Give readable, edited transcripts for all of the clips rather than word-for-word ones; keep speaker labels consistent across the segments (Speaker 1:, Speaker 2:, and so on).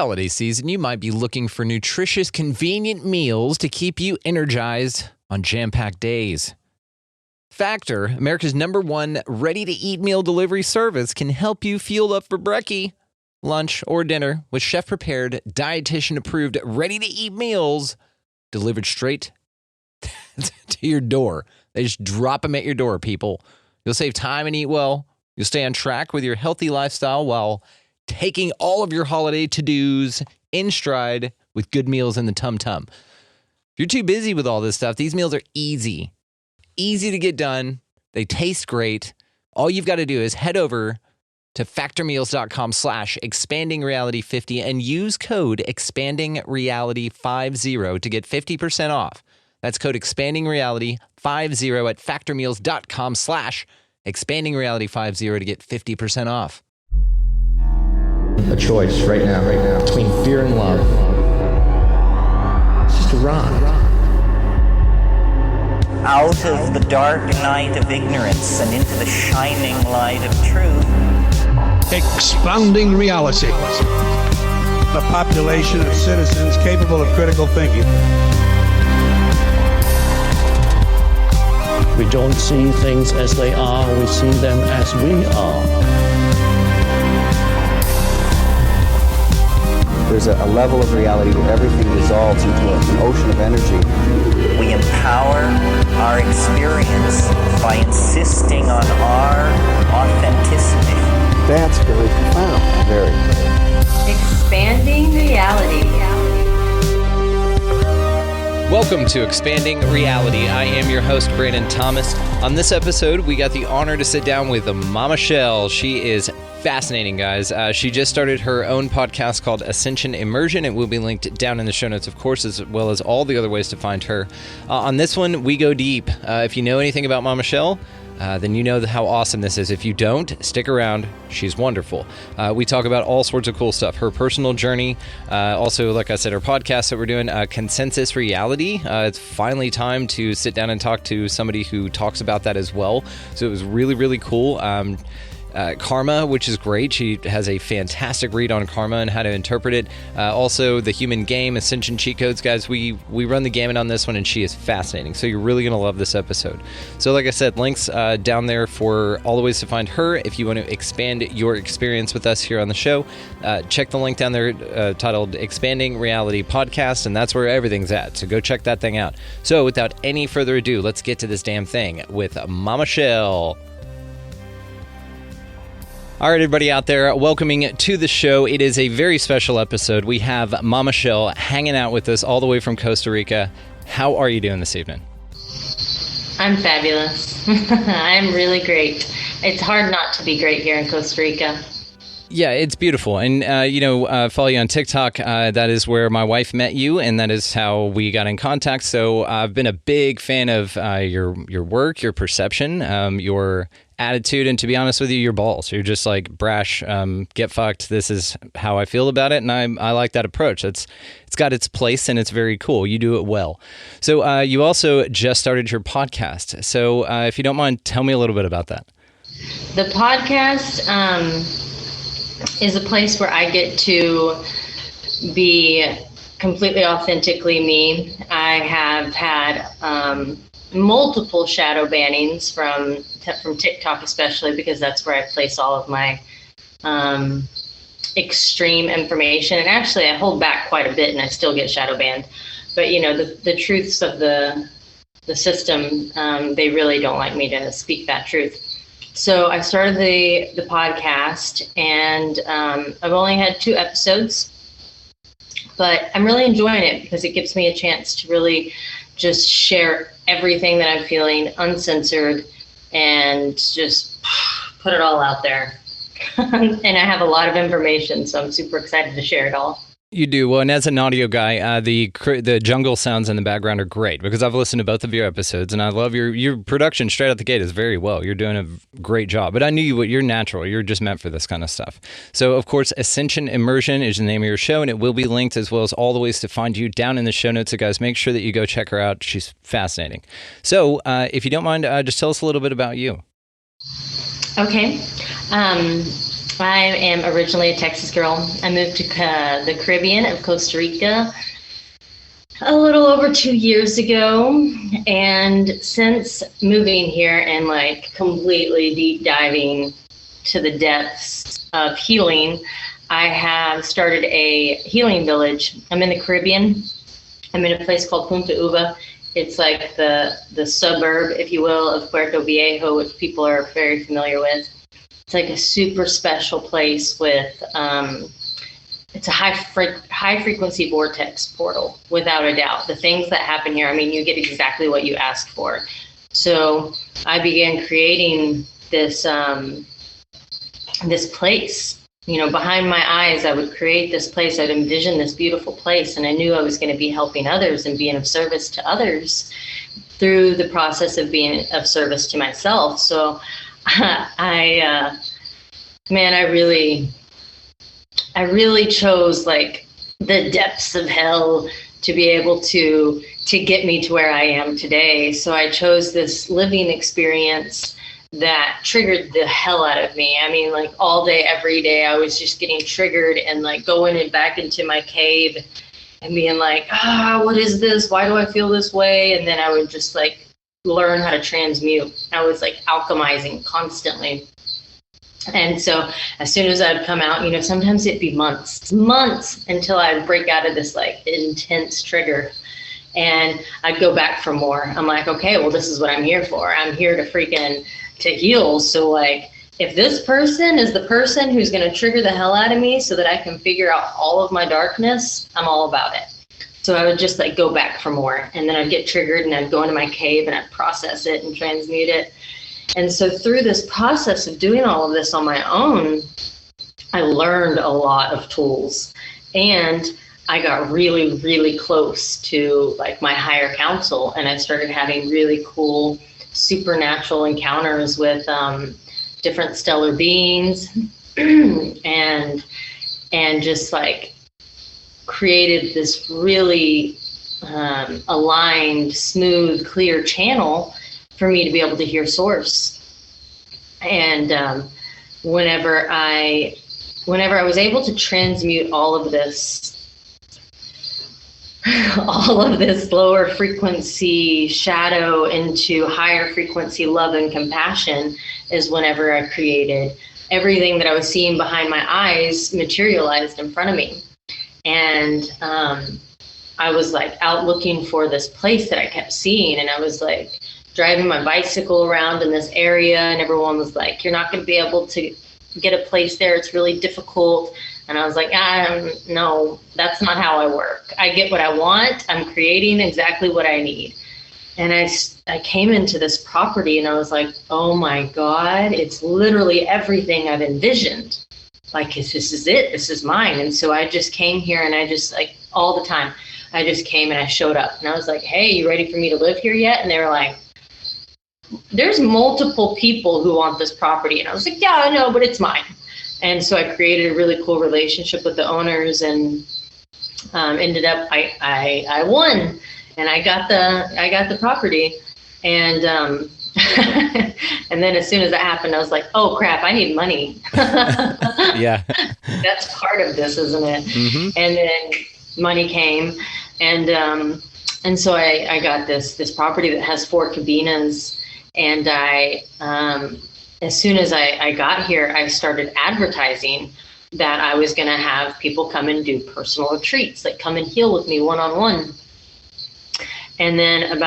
Speaker 1: holiday season, you might be looking for nutritious, convenient meals to keep you energized on jam-packed days. Factor, America's #1 ready-to-eat meal delivery service, can help you fuel up for brekkie, lunch, or dinner with chef-prepared, dietitian-approved, ready-to-eat meals delivered straight to your door. They just drop them at your door, people. You'll save time and eat well. You'll stay on track with your healthy lifestyle while taking all of your holiday to-dos in stride with good meals in the tum-tum. If you're too busy with all this stuff, these meals are easy to get done. They taste great. All you've got to do is head over to factormeals.com/expandingreality50 and use code expandingreality50 to get 50% off. That's code expandingreality50 at factormeals.com/expandingreality50 to get 50% off.
Speaker 2: A choice right now, between fear and love. It's just a rock.
Speaker 3: Out of the dark night of ignorance and into the shining light of truth.
Speaker 4: Expanding reality. A population of citizens capable of critical thinking.
Speaker 5: We don't see things as they are, we see them as we are.
Speaker 6: There's a level of reality where everything dissolves into an ocean of energy.
Speaker 3: We empower our experience by insisting on our authenticity.
Speaker 6: That's very profound. Very.
Speaker 7: Expanding reality.
Speaker 1: Welcome to Expanding Reality. I am your host, Brandon Thomas. On this episode, we got the honor to sit down with Mama Chel. She is fascinating, guys. She just started her own podcast called Ascension Immersion. It will be linked down in the show notes, of course, as well as all the other ways to find her. On this one, we go deep. If you know anything about Mama Chel, then you know how awesome this is. If you don't, stick around. She's wonderful. We talk about all sorts of cool stuff. Her personal journey. Also, like I said, her podcast that we're doing, Consensus Reality. It's finally time to sit down and talk to somebody who talks about that as well. So it was really, really cool. Karma, which is great. She has a fantastic read on karma and how to interpret it. Also, the human game, Ascension cheat codes. Guys, we run the gamut on this one, and she is fascinating. So you're really going to love this episode. So like I said, links down there for all the ways to find her. If you want to expand your experience with us here on the show, check the link down there titled Expanding Reality Podcast, and that's where everything's at. So go check that thing out. So without any further ado, let's get to this damn thing with Mama Chel. All right, everybody out there, welcoming to the show. It is a very special episode. We have Mama Chel hanging out with us all the way from Costa Rica. How are you doing this evening?
Speaker 7: I'm fabulous. I'm really great. It's hard not to be great here in Costa Rica.
Speaker 1: Yeah, it's beautiful. And, follow you on TikTok. That is where my wife met you, and that is how we got in contact. So I've been a big fan of your work, your perception, your attitude, and to be honest with you, your balls. You're just like brash, get fucked. This is how I feel about it, and I like that approach. It's got its place, and it's very cool. You do it well. So you also just started your podcast. So if you don't mind, tell me a little bit about that.
Speaker 7: The podcast is a place where I get to be completely authentically me. I have had multiple shadow bannings from TikTok, especially because that's where I place all of my extreme information. And actually, I hold back quite a bit, and I still get shadow banned. But the truths of the system, they really don't like me to speak that truth. So I started the podcast, and I've only had 2 episodes, but I'm really enjoying it because it gives me a chance to really just share everything that I'm feeling uncensored and just put it all out there. And I have a lot of information, so I'm super excited to share it all.
Speaker 1: You do. Well, and as an audio guy, the jungle sounds in the background are great because I've listened to both of your episodes, and I love your production straight out the gate is very well. You're doing a great job. But I knew you're natural. You're just meant for this kind of stuff. So, of course, Ascension Immersion is the name of your show, and it will be linked as well as all the ways to find you down in the show notes. So, guys, make sure that you go check her out. She's fascinating. So, if you don't mind, just tell us a little bit about you.
Speaker 7: Okay. I am originally a Texas girl. I moved to the Caribbean of Costa Rica a little over 2 years ago. And since moving here and like completely deep diving to the depths of healing, I have started a healing village. I'm in the Caribbean. I'm in a place called Punta Uva. It's like the suburb, if you will, of Puerto Viejo, which people are very familiar with. It's like a super special place with, it's a high frequency vortex portal, without a doubt. The things that happen here, I mean, you get exactly what you asked for. So I began creating this, this place. You know, behind my eyes, I would create this place. I'd envision this beautiful place, and I knew I was going to be helping others and being of service to others through the process of being of service to myself. So I really chose like the depths of hell to be able to get me to where I am today. So I chose this living experience that triggered the hell out of me. I mean, like all day, every day, I was just getting triggered and like going and back into my cave and being like, what is this? Why do I feel this way? And then I would just like learn how to transmute. I was like alchemizing constantly. And so as soon as I'd come out, you know, sometimes it'd be months until I'd break out of this like intense trigger. And I'd go back for more. I'm like, okay, well, this is what I'm here for. I'm here to heal. So like, if this person is the person who's going to trigger the hell out of me so that I can figure out all of my darkness, I'm all about it. So I would just like go back for more, and then I'd get triggered and I'd go into my cave and I'd process it and transmute it. And so through this process of doing all of this on my own, I learned a lot of tools, and I got really, really close to like my higher counsel, and I started having really cool supernatural encounters with different stellar beings and just like created this really aligned, smooth, clear channel for me to be able to hear source. And whenever I was able to transmute all of this lower frequency shadow into higher frequency love and compassion, is whenever I created everything that I was seeing behind my eyes materialized in front of me. And I was like out looking for this place that I kept seeing, and I was like driving my bicycle around in this area, and everyone was like, you're not going to be able to get a place there, it's really difficult. And I was like, no, that's not how I work. I get what I want. I'm creating exactly what I need. And I came into this property and I was like, oh my God, it's literally everything I've envisioned. Like, this is it, this is mine. And so I just came here, and I just like all the time, I just came and I showed up, and I was like, hey, you ready for me to live here yet? And they were like, there's multiple people who want this property. And I was like, yeah, I know, but it's mine. And so I created a really cool relationship with the owners, and ended up I won, and I got the property. And and then as soon as that happened, I was like, oh crap, I need money.
Speaker 1: Yeah.
Speaker 7: That's part of this, isn't it? Mm-hmm. And then money came, and so I got this property that has 4 cabinas, and I as soon as I got here, I started advertising that I was going to have people come and do personal retreats, like come and heal with me one-on-one. And then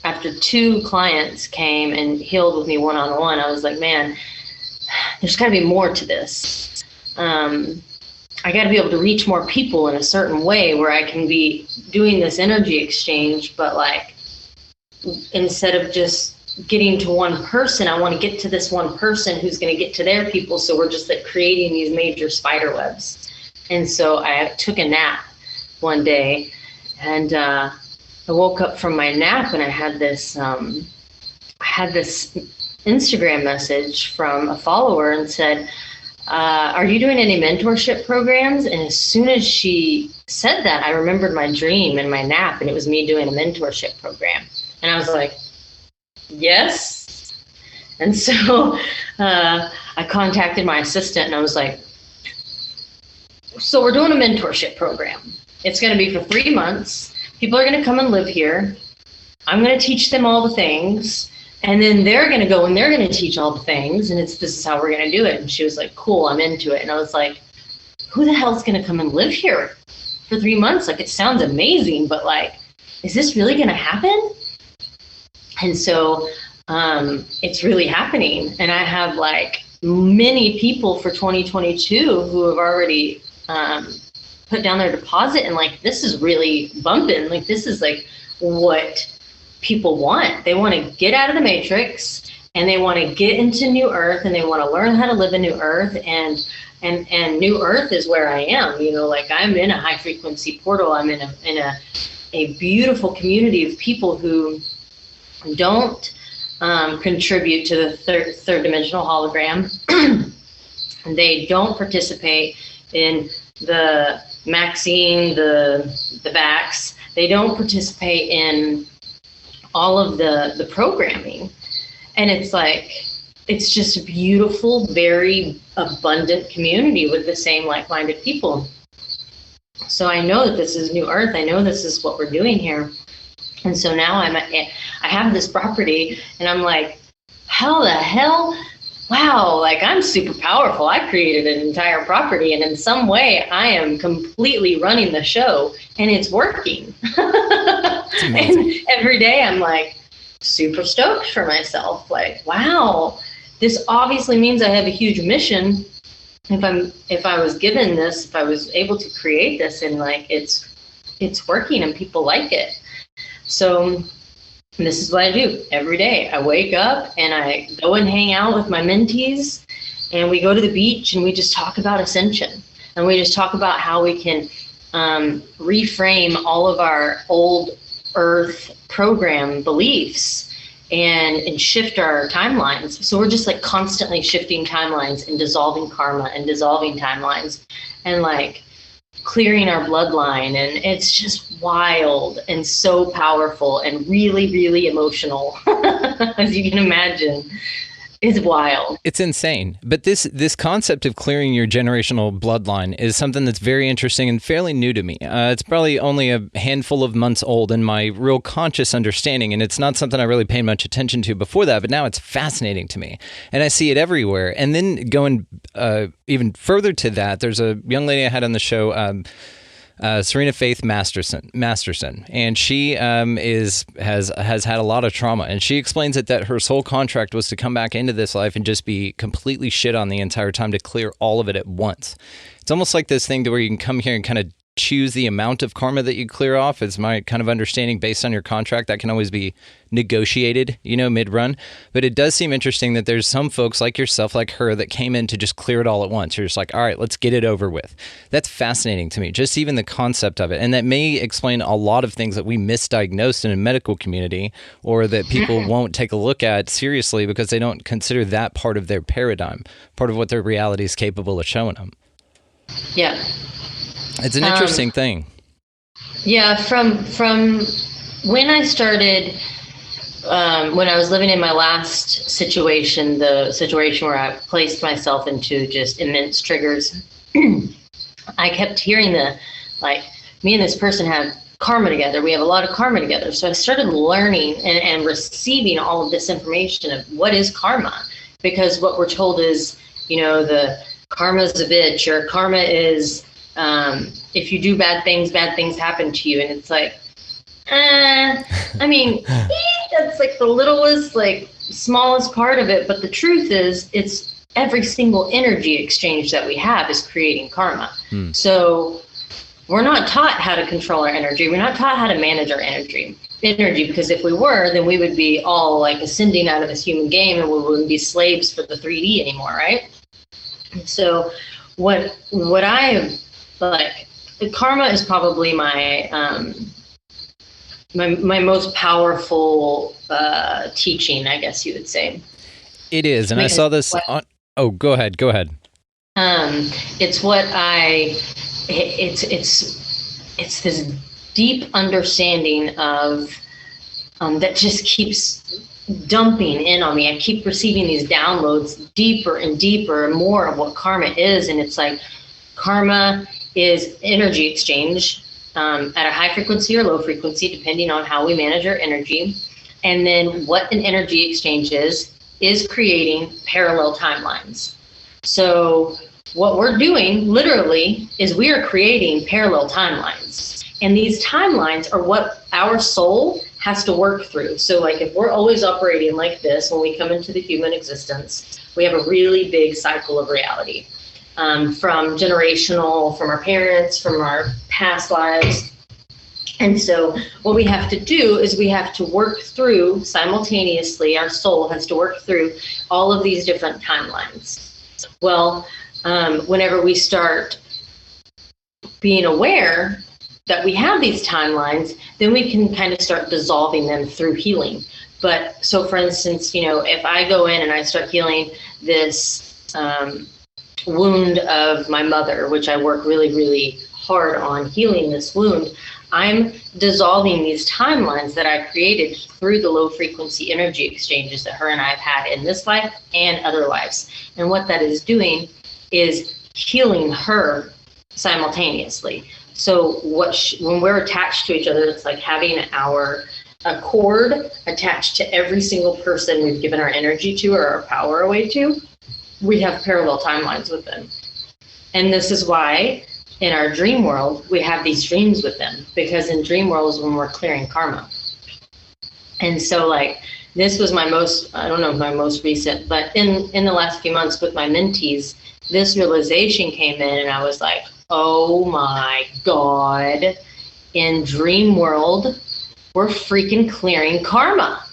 Speaker 7: after 2 clients came and healed with me one-on-one, I was like, man, there's got to be more to this. I got to be able to reach more people in a certain way where I can be doing this energy exchange, but like, instead of just getting to one person, I want to get to this one person who's going to get to their people. So we're just like creating these major spider webs. And so I took a nap one day, and I woke up from my nap, and I had this Instagram message from a follower, and said, are you doing any mentorship programs? And as soon as she said that, I remembered my dream and my nap, and it was me doing a mentorship program. And I was like, yes. And so I contacted my assistant and I was like, so we're doing a mentorship program. It's going to be for 3 months. People are going to come and live here. I'm going to teach them all the things. And then they're going to go and they're going to teach all the things. And this is how we're going to do it. And she was like, cool, I'm into it. And I was like, who the hell's going to come and live here for 3 months? Like, it sounds amazing, but like, is this really going to happen? And so it's really happening. And I have like many people for 2022 who have already put down their deposit, and like, this is really bumping. Like, this is like what people want. They want to get out of the matrix, and they want to get into New Earth, and they want to learn how to live in New Earth. And New Earth is where I am. You know, like, I'm in a high frequency portal. I'm in a beautiful community of people who don't contribute to the third dimensional hologram. They don't participate in the maxing, the backs. They don't participate in all of the programming. And it's like, it's just a beautiful, very abundant community with the same like-minded people. So I know that this is New Earth. I know this is what we're doing here. And so now I have this property, and I'm like, how the hell? Wow, like, I'm super powerful. I created an entire property, and in some way I am completely running the show, and it's working. And every day I'm like super stoked for myself. Like, wow, this obviously means I have a huge mission. If I was given this, if I was able to create this, and like, it's working and people like it. So this is what I do every day. I wake up and I go and hang out with my mentees, and we go to the beach and we just talk about ascension, and we just talk about how we can reframe all of our old earth program beliefs and shift our timelines. So we're just like constantly shifting timelines and dissolving karma and dissolving timelines and like clearing our bloodline. And it's just wild and so powerful and really, really emotional, as you can imagine. It's wild.
Speaker 1: It's insane. But this concept of clearing your generational bloodline is something that's very interesting and fairly new to me. It's probably only a handful of months old in my real conscious understanding, and it's not something I really paid much attention to before that, but now it's fascinating to me. And I see it everywhere. And then going even further to that, there's a young lady I had on the show, Serena Faith Masterson, and she has had a lot of trauma, and she explains that her soul contract was to come back into this life and just be completely shit on the entire time, to clear all of it at once. It's almost like this thing to where you can come here and kind of choose the amount of karma that you clear off, is my kind of understanding based on your contract. That can always be negotiated, mid-run. But it does seem interesting that there's some folks like yourself, like her, that came in to just clear it all at once. You're just like, all right, let's get it over with. That's fascinating to me, just even the concept of it. And that may explain a lot of things that we misdiagnosed in a medical community, or that people won't take a look at seriously because they don't consider that part of their paradigm, part of what their reality is capable of showing them.
Speaker 7: Yeah.
Speaker 1: It's an interesting thing.
Speaker 7: Yeah, from when I started, when I was living in my last situation, the situation where I placed myself into just immense triggers, I kept hearing me and this person have karma together. We have a lot of karma together. So I started learning and receiving all of this information of what is karma, because what we're told is, the karma is a bitch, or karma is, if you do bad things happen to you. And it's like, that's like the littlest, smallest part of it. But the truth is, it's every single energy exchange that we have is creating karma. So we're not taught how to control our energy. We're not taught how to manage our energy, because if we were, then we would be all like ascending out of this human game, and we wouldn't be slaves for the 3D anymore, right? So what I like, karma is probably my my most powerful teaching, I guess you would say. It
Speaker 1: is, and I saw this on. Oh, go ahead.
Speaker 7: It's what it's this deep understanding of that just keeps dumping in on me. I keep receiving these downloads deeper and deeper and more of what karma is. And it's like karma is energy exchange at a high frequency or low frequency, depending on how we manage our energy. And then what an energy exchange is creating parallel timelines. So what we're doing literally is we are creating parallel timelines. And these timelines are what our soul has to work through. So like if we're always operating like this, when we come into the human existence, we have a really big cycle of reality. From generational, from our parents, from our past lives. And so what we have to do is we have to work through simultaneously, our soul has to work through all of these different timelines. Well, whenever we start being aware that we have these timelines, then we can kind of start dissolving them through healing. But so for instance, if I go in and I start healing this wound of my mother, which I work really, really hard on healing this wound, I'm dissolving these timelines that I created through the low frequency energy exchanges that her and I have had in this life and other lives. And what that is doing is healing her simultaneously. So when we're attached to each other, it's like having a cord attached to every single person we've given our energy to or our power away to. We have parallel timelines with them. And this is why in our dream world, we have these dreams with them, because in dream world is when we're clearing karma. And so like, this was my most recent, but in the last few months with my mentees, this realization came in and I was like, oh my God, in dream world, we're freaking clearing karma.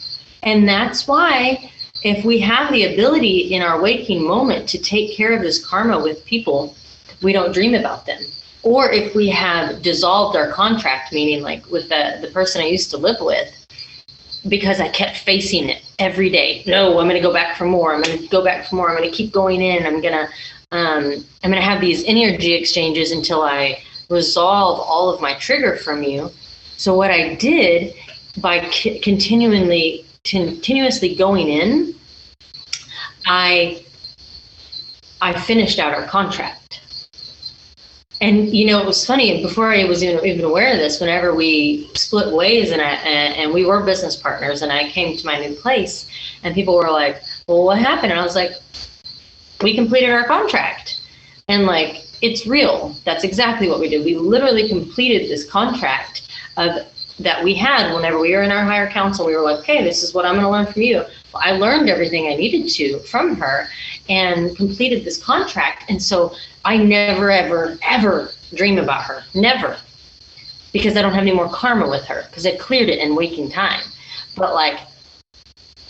Speaker 7: And that's why if we have the ability in our waking moment to take care of this karma with people, we don't dream about them. Or if we have dissolved our contract, meaning like with the person I used to live with, because I kept facing it every day. No, I'm going to go back for more. I'm going to go back for more. I'm going to keep going in. I'm going to have these energy exchanges until I resolve all of my trigger from you. So what I did by continuously going in, I finished out our contract. And it was funny, before I was even aware of this, whenever we split ways and we were business partners and I came to my new place and people were like, well, what happened? And I was like, we completed our contract. And like, it's real. That's exactly what we did. We literally completed this contract that we had whenever we were in our higher council. We were like, okay, this is what I'm going to learn from you. Well, I learned everything I needed to from her and completed this contract. And so I never, ever, ever dream about her. Never. Because I don't have any more karma with her, because I cleared it in waking time. But like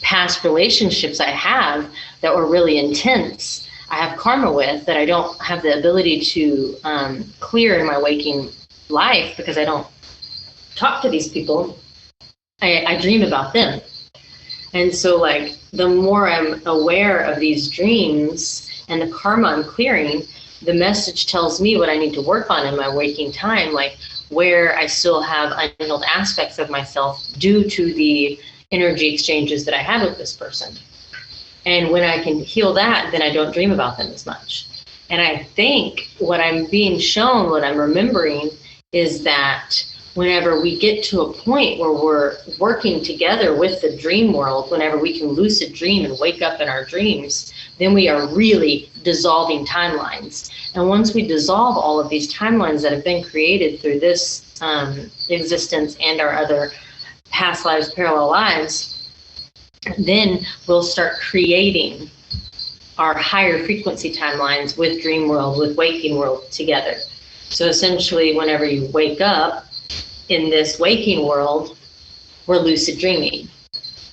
Speaker 7: past relationships I have that were really intense, I have karma with that I don't have the ability to clear in my waking life because I don't talk to these people. I dream about them. And so like the more I'm aware of these dreams and the karma I'm clearing, the message tells me what I need to work on in my waking time, like where I still have unhealed aspects of myself due to the energy exchanges that I had with this person. And when I can heal that, then I don't dream about them as much. And I think what I'm being shown, what I'm remembering, is that whenever we get to a point where we're working together with the dream world, whenever we can lucid dream and wake up in our dreams, then we are really dissolving timelines. And once we dissolve all of these timelines that have been created through this existence and our other past lives, parallel lives, then we'll start creating our higher frequency timelines with dream world, with waking world together. So essentially, whenever you wake up in this waking world, we're lucid dreaming.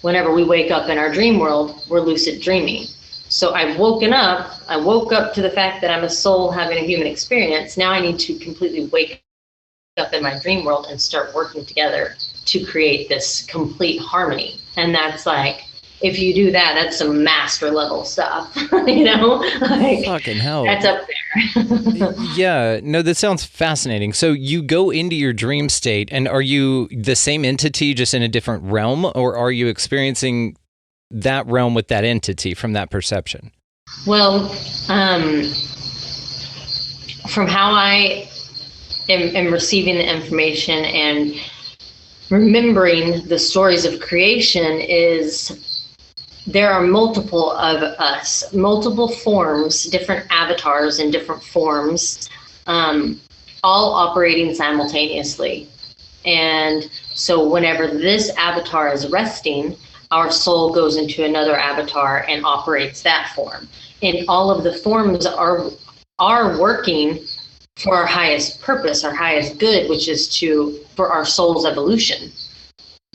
Speaker 7: Whenever we wake up in our dream world, we're lucid dreaming. So I've woken up, I woke up to the fact that I'm a soul having a human experience. Now I need to completely wake up in my dream world and start working together to create this complete harmony. And that's like, if you do that, that's some master level stuff, like
Speaker 1: fucking hell.
Speaker 7: That's up there.
Speaker 1: Yeah, no, that sounds fascinating. So you go into your dream state, and are you the same entity just in a different realm, or are you experiencing that realm with that entity from that perception?
Speaker 7: Well, from how I am receiving the information and remembering the stories of creation, is there are multiple of us, multiple forms, different avatars in different forms, all operating simultaneously. And so whenever this avatar is resting, our soul goes into another avatar and operates that form. And all of the forms are working for our highest purpose, our highest good, which is for our soul's evolution.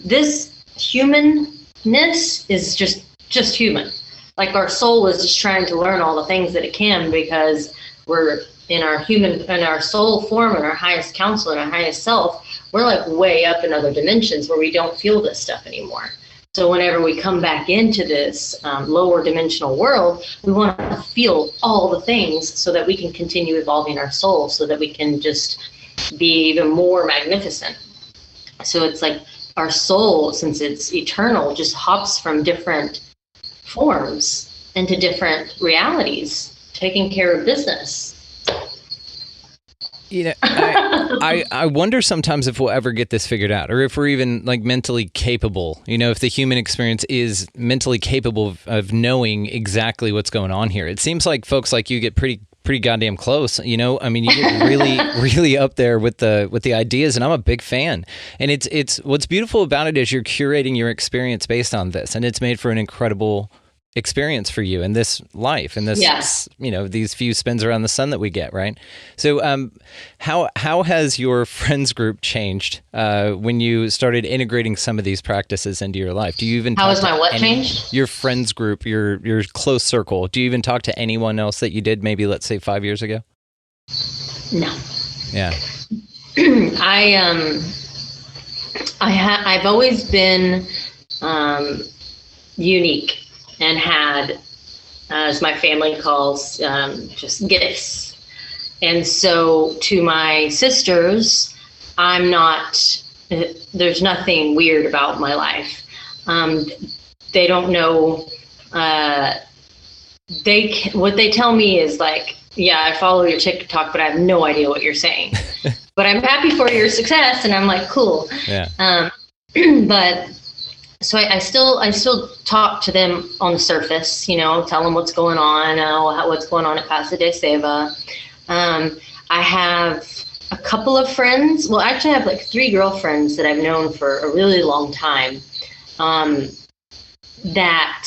Speaker 7: This humanness is just human. Like, our soul is just trying to learn all the things that it can, because we're in our soul form, and our highest counsel and our highest self, we're like way up in other dimensions where we don't feel this stuff anymore. So whenever we come back into this lower dimensional world, we want to feel all the things so that we can continue evolving our soul, so that we can just be even more magnificent. So it's like our soul, since it's eternal, just hops from different forms into different realities, taking care of business.
Speaker 1: You know, I wonder sometimes if we'll ever get this figured out, or if we're even like mentally capable, you know, if the human experience is mentally capable of knowing exactly what's going on here. It seems like folks like you get pretty goddamn close, you know. I mean, you get really up there with the ideas, and I'm a big fan. And it's what's beautiful about it is you're curating your experience based on this, and it's made for an incredible experience for you in this life, and this, you know, these few spins around the sun that we get, right? So how has your friends group changed when you started integrating some of these practices into your life? Do you even
Speaker 7: how has my what changed?
Speaker 1: Your friends group, your close circle, do you even talk to anyone else that you did maybe, let's say, 5 years ago?
Speaker 7: No.
Speaker 1: Yeah.
Speaker 7: I've always been unique, and had, as my family calls, just gifts. And so to my sisters, there's nothing weird about my life. They don't know, what they tell me is like, yeah, I follow your TikTok, but I have no idea what you're saying. But I'm happy for your success, and I'm like, cool.
Speaker 1: Yeah.
Speaker 7: But so I still talk to them on the surface, you know, tell them what's going on, what's going on at Casa de Seva. I have a couple of friends. Well, actually I have like 3 girlfriends that I've known for a really long time, that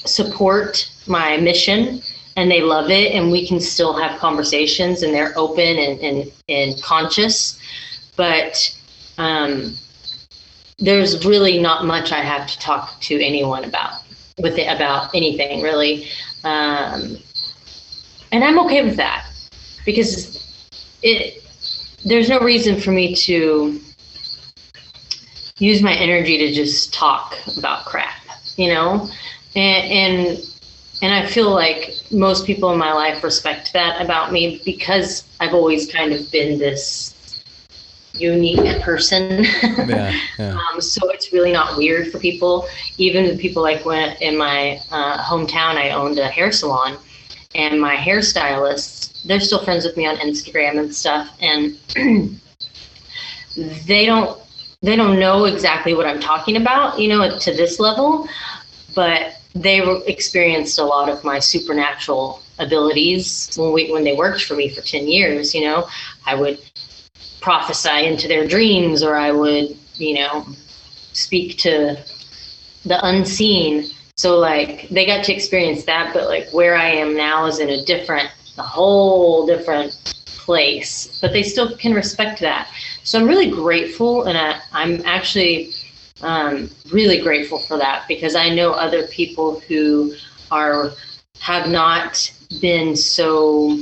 Speaker 7: support my mission, and they love it, and we can still have conversations, and they're open and conscious. But there's really not much I have to talk to anyone about anything, really. And I'm okay with that, because there's no reason for me to use my energy to just talk about crap, you know? And I feel like most people in my life respect that about me, because I've always kind of been this unique person. Yeah. So it's really not weird for people. Even the people, like when in my hometown, I owned a hair salon, and my hairstylists, they're still friends with me on Instagram and stuff. And they don't know exactly what I'm talking about, you know, to this level, but they experienced a lot of my supernatural abilities when they worked for me for 10 years. You know, I would prophesy into their dreams, or I would, you know, speak to the unseen. So like they got to experience that, but like where I am now is in a whole different place, but they still can respect that. So I'm really grateful, and I'm actually really grateful for that, because I know other people who have not been so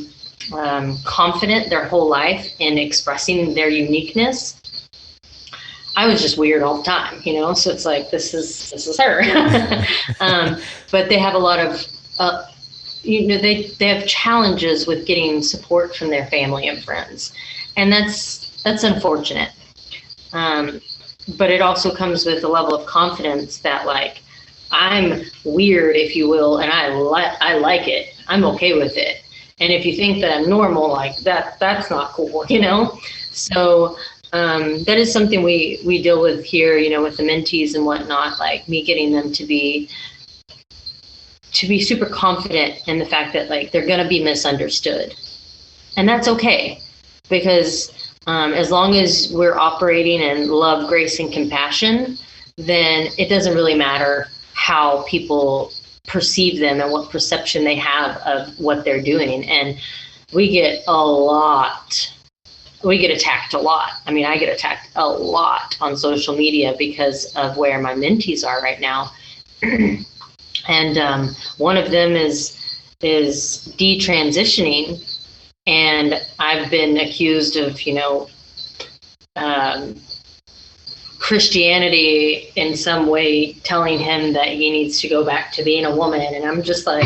Speaker 7: confident their whole life in expressing their uniqueness. I was just weird all the time, you know, so it's like, this is her. But they have a lot of, you know, they have challenges with getting support from their family and friends. And that's unfortunate. But it also comes with a level of confidence that, like, I'm weird, if you will, and I like it. I'm okay with it. And if you think that I'm normal, like that's not cool, you know? So that is something we deal with here, you know, with the mentees and whatnot, like me getting them to be super confident in the fact that like they're going to be misunderstood. And that's okay, because as long as we're operating in love, grace, and compassion, then it doesn't really matter how people perceive them and what perception they have of what they're doing. And we get attacked a lot. I mean, I get attacked a lot on social media because of where my mentees are right now. And one of them is detransitioning, and I've been accused of, you know, Christianity in some way telling him that he needs to go back to being a woman. And I'm just like,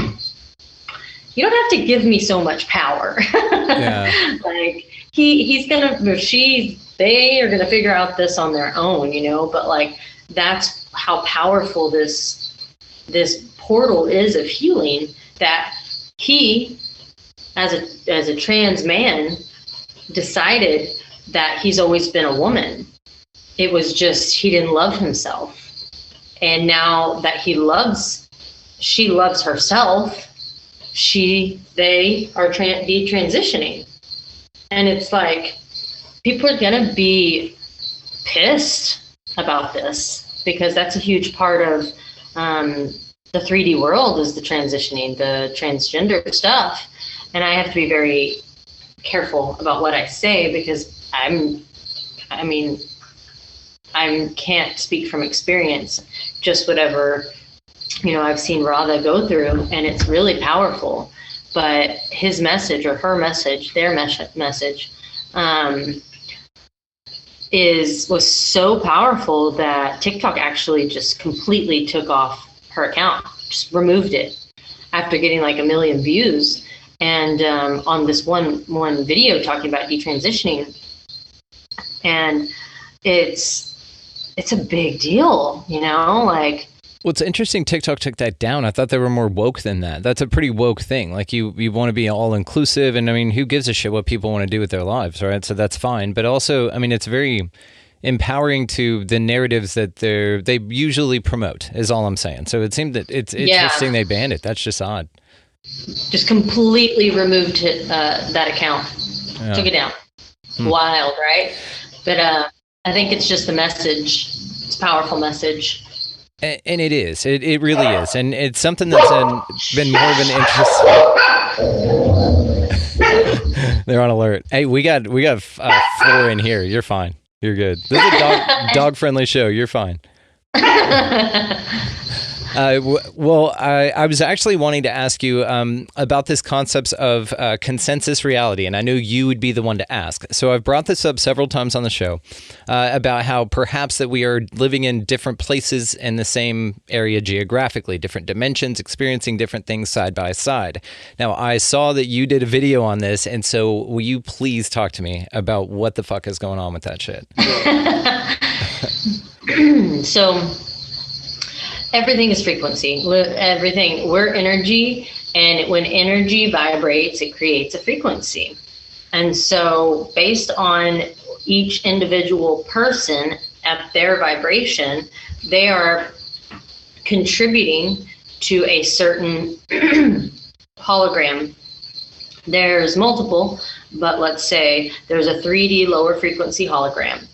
Speaker 7: you don't have to give me so much power. Yeah. Like they are going to figure out this on their own, you know, but like, that's how powerful this portal is of healing, that he, as a trans man, decided that he's always been a woman. It was just, he didn't love himself. And now that she loves herself, they are detransitioning. And it's like, people are gonna be pissed about this, because that's a huge part of the 3D world, is the transitioning, the transgender stuff. And I have to be very careful about what I say, because I can't speak from experience, just whatever, you know, I've seen Radha go through, and it's really powerful. But his message, or her message, their message, was so powerful that TikTok actually just completely took off her account, just removed it after getting like 1 million views. And on this one video talking about detransitioning, and it's a big deal, you know, like.
Speaker 1: Well, it's interesting TikTok took that down. I thought they were more woke than that. That's a pretty woke thing. Like you want to be all inclusive, and I mean, who gives a shit what people want to do with their lives, right? So that's fine. But also, I mean, it's very empowering to the narratives that they usually promote, is all I'm saying. So it seemed that it's interesting they banned it. That's just odd.
Speaker 7: Just completely removed that account. Yeah. Took it down. Wild, right? But I think it's just the message. It's a powerful message.
Speaker 1: And it is. It really is. And it's something that's been more of an interest. They're on alert. Hey, we got 4 in here. You're fine. You're good. This is a dog-friendly show. You're fine. Well, I was actually wanting to ask you about this concept of consensus reality, and I knew you would be the one to ask. So I've brought this up several times on the show about how perhaps that we are living in different places in the same area geographically, different dimensions, experiencing different things side by side. Now, I saw that you did a video on this, and so will you please talk to me about what the fuck is going on with that shit?
Speaker 7: So everything is frequency. Everything, we're energy, and when energy vibrates, it creates a frequency. And so based on each individual person at their vibration, they are contributing to a certain hologram. There's multiple, but let's say there's a 3D lower frequency hologram.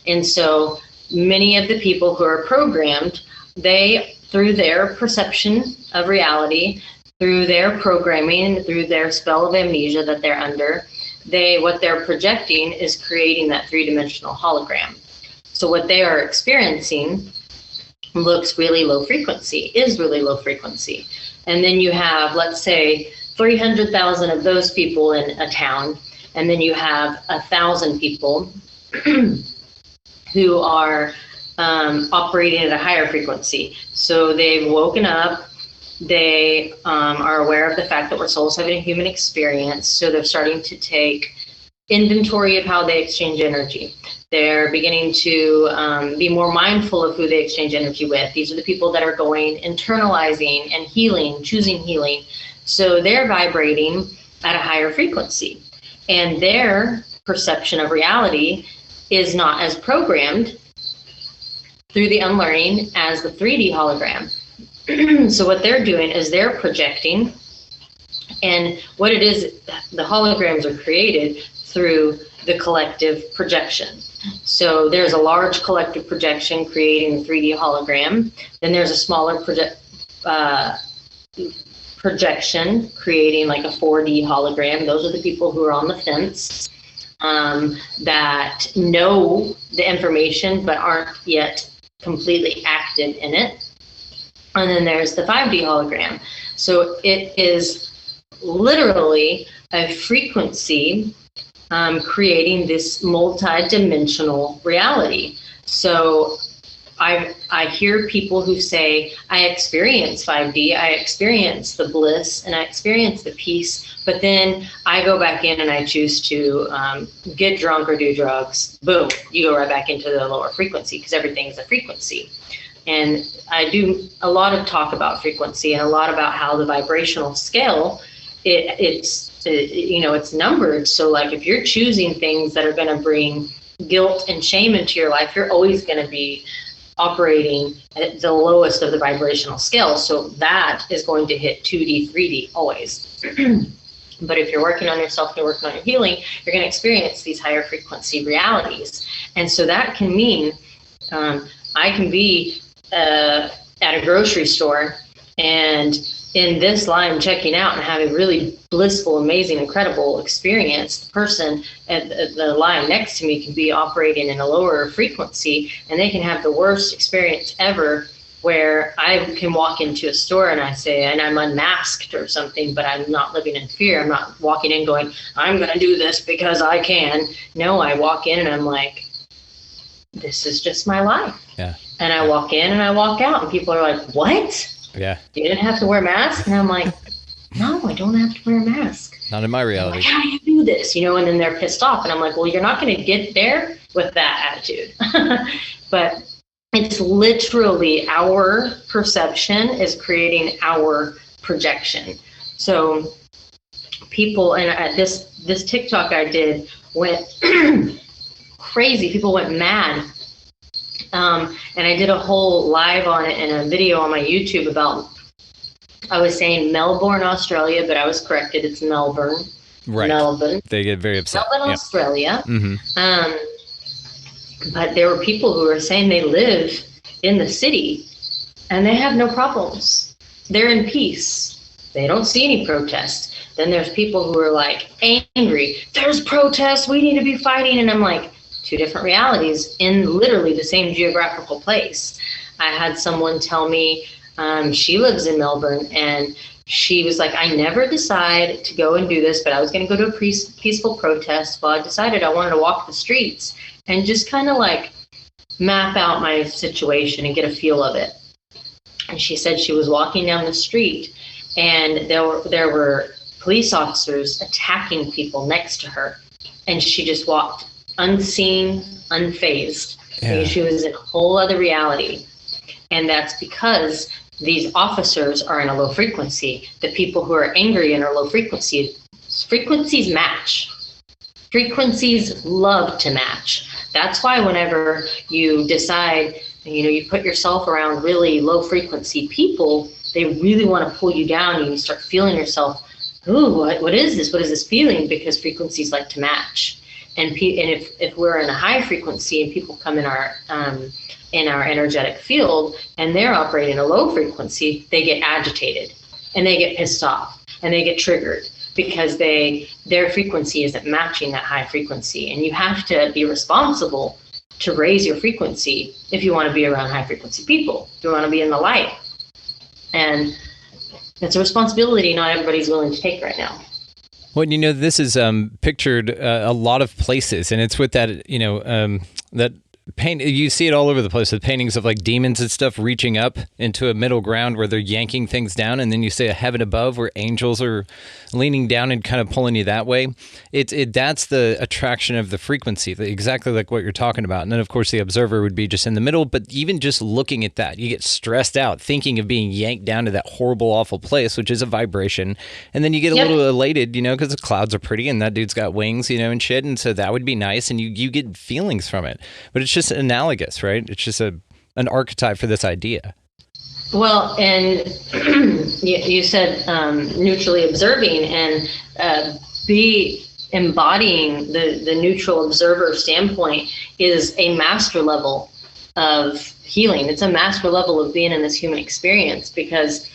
Speaker 7: And so many of the people who are programmed, they, through their perception of reality, through their programming, through their spell of amnesia that they're under, what they're projecting is creating that 3-dimensional hologram. So what they are experiencing looks really low frequency, is really low frequency. And then you have, let's say, 300,000 of those people in a town, and then you have 1,000 people who are operating at a higher frequency. So they've woken up, they are aware of the fact that we're souls having a human experience, so they're starting to take inventory of how they exchange energy. They're beginning to be more mindful of who they exchange energy with. These are the people that are going, internalizing and healing, choosing healing. So they're vibrating at a higher frequency, and their perception of reality is not as programmed through the unlearning as the 3D hologram. So what they're doing is they're projecting, and what it is, the holograms are created through the collective projection. So there's a large collective projection creating the 3D hologram. Then there's a smaller projection creating like a 4D hologram. Those are the people who are on the fence, that know the information but aren't yet completely active in it. And then there's the 5D hologram. So it is literally a frequency creating this multi-dimensional reality. So I hear people who say, I experience 5D, I experience the bliss, and I experience the peace, but then I go back in and I choose to get drunk or do drugs. Boom, you go right back into the lower frequency, because everything is a frequency. And I do a lot of talk about frequency and a lot about how the vibrational scale, it's numbered. So like if you're choosing things that are going to bring guilt and shame into your life, you're always going to be operating at the lowest of the vibrational scale. So that is going to hit 2D, 3D always. But if you're working on yourself, you're working on your healing, you're going to experience these higher frequency realities. And so that can mean I can be at a grocery store and in this line checking out and having really blissful, amazing, incredible experience. The person at the line next to me can be operating in a lower frequency, and they can have the worst experience ever, where I can walk into a store and I say, and I'm unmasked or something, but I'm not living in fear. I'm not walking in going, I'm going to do this because I can. No, I walk in and I'm like, this is just my life.
Speaker 1: Yeah.
Speaker 7: And I walk in and I walk out, and people are like, what?
Speaker 1: Yeah.
Speaker 7: You didn't have to wear a mask? And I'm like, no, I don't have to wear a mask.
Speaker 1: Not in my reality.
Speaker 7: Like, how do you do this? And then they're pissed off. And I'm like, well, you're not going to get there with that attitude. But it's literally our perception is creating our projection. So people, and this TikTok I did went crazy. People went mad. And I did a whole live on it and a video on my YouTube about, I was saying Melbourne, Australia, but I was corrected. It's Melbourne.
Speaker 1: Right.
Speaker 7: Melbourne.
Speaker 1: They get very upset.
Speaker 7: Melbourne, Australia.
Speaker 1: Mm-hmm.
Speaker 7: But there were people who were saying they live in the city and they have no problems. They're in peace. They don't see any protests. Then there's people who are like angry. There's protests. We need to be fighting. And I'm like, two different realities in literally the same geographical place. I had someone tell me she lives in Melbourne, and she was like, I never decided to go and do this, but I was going to go to a peaceful protest. Well, I decided I wanted to walk the streets and just kind of like map out my situation and get a feel of it. And she said she was walking down the street and there were police officers attacking people next to her, and she just walked unseen, unfazed.
Speaker 1: Yeah.
Speaker 7: She was in a whole other reality. And that's because these officers are in a low frequency. The people who are angry and are low frequency, frequencies match. Frequencies love to match. That's why whenever you decide, you put yourself around really low frequency people, they really want to pull you down, and you start feeling yourself, ooh, what is this? What is this feeling? Because frequencies like to match. And if we're in a high frequency and people come in our energetic field and they're operating a low frequency, they get agitated and they get pissed off and they get triggered because their frequency isn't matching that high frequency. And you have to be responsible to raise your frequency if you want to be around high frequency people, if you want to be in the light. And it's a responsibility not everybody's willing to take right now.
Speaker 1: Well, this is pictured a lot of places, and it's with that, that You see it all over the place with paintings of like demons and stuff reaching up into a middle ground where they're yanking things down, and then you see a heaven above where angels are leaning down and kind of pulling you that way. That's the attraction of the frequency, exactly like what you're talking about. And then of course the observer would be just in the middle, but even just looking at that, you get stressed out thinking of being yanked down to that horrible, awful place, which is a vibration. And then you get a little elated, because the clouds are pretty and that dude's got wings, and shit. And so that would be nice, and you get feelings from it. But it's just analogous, right? It's just an archetype for this idea.
Speaker 7: Well, and you said neutrally observing, and be embodying the neutral observer standpoint is a master level of healing. It's a master level of being in this human experience, because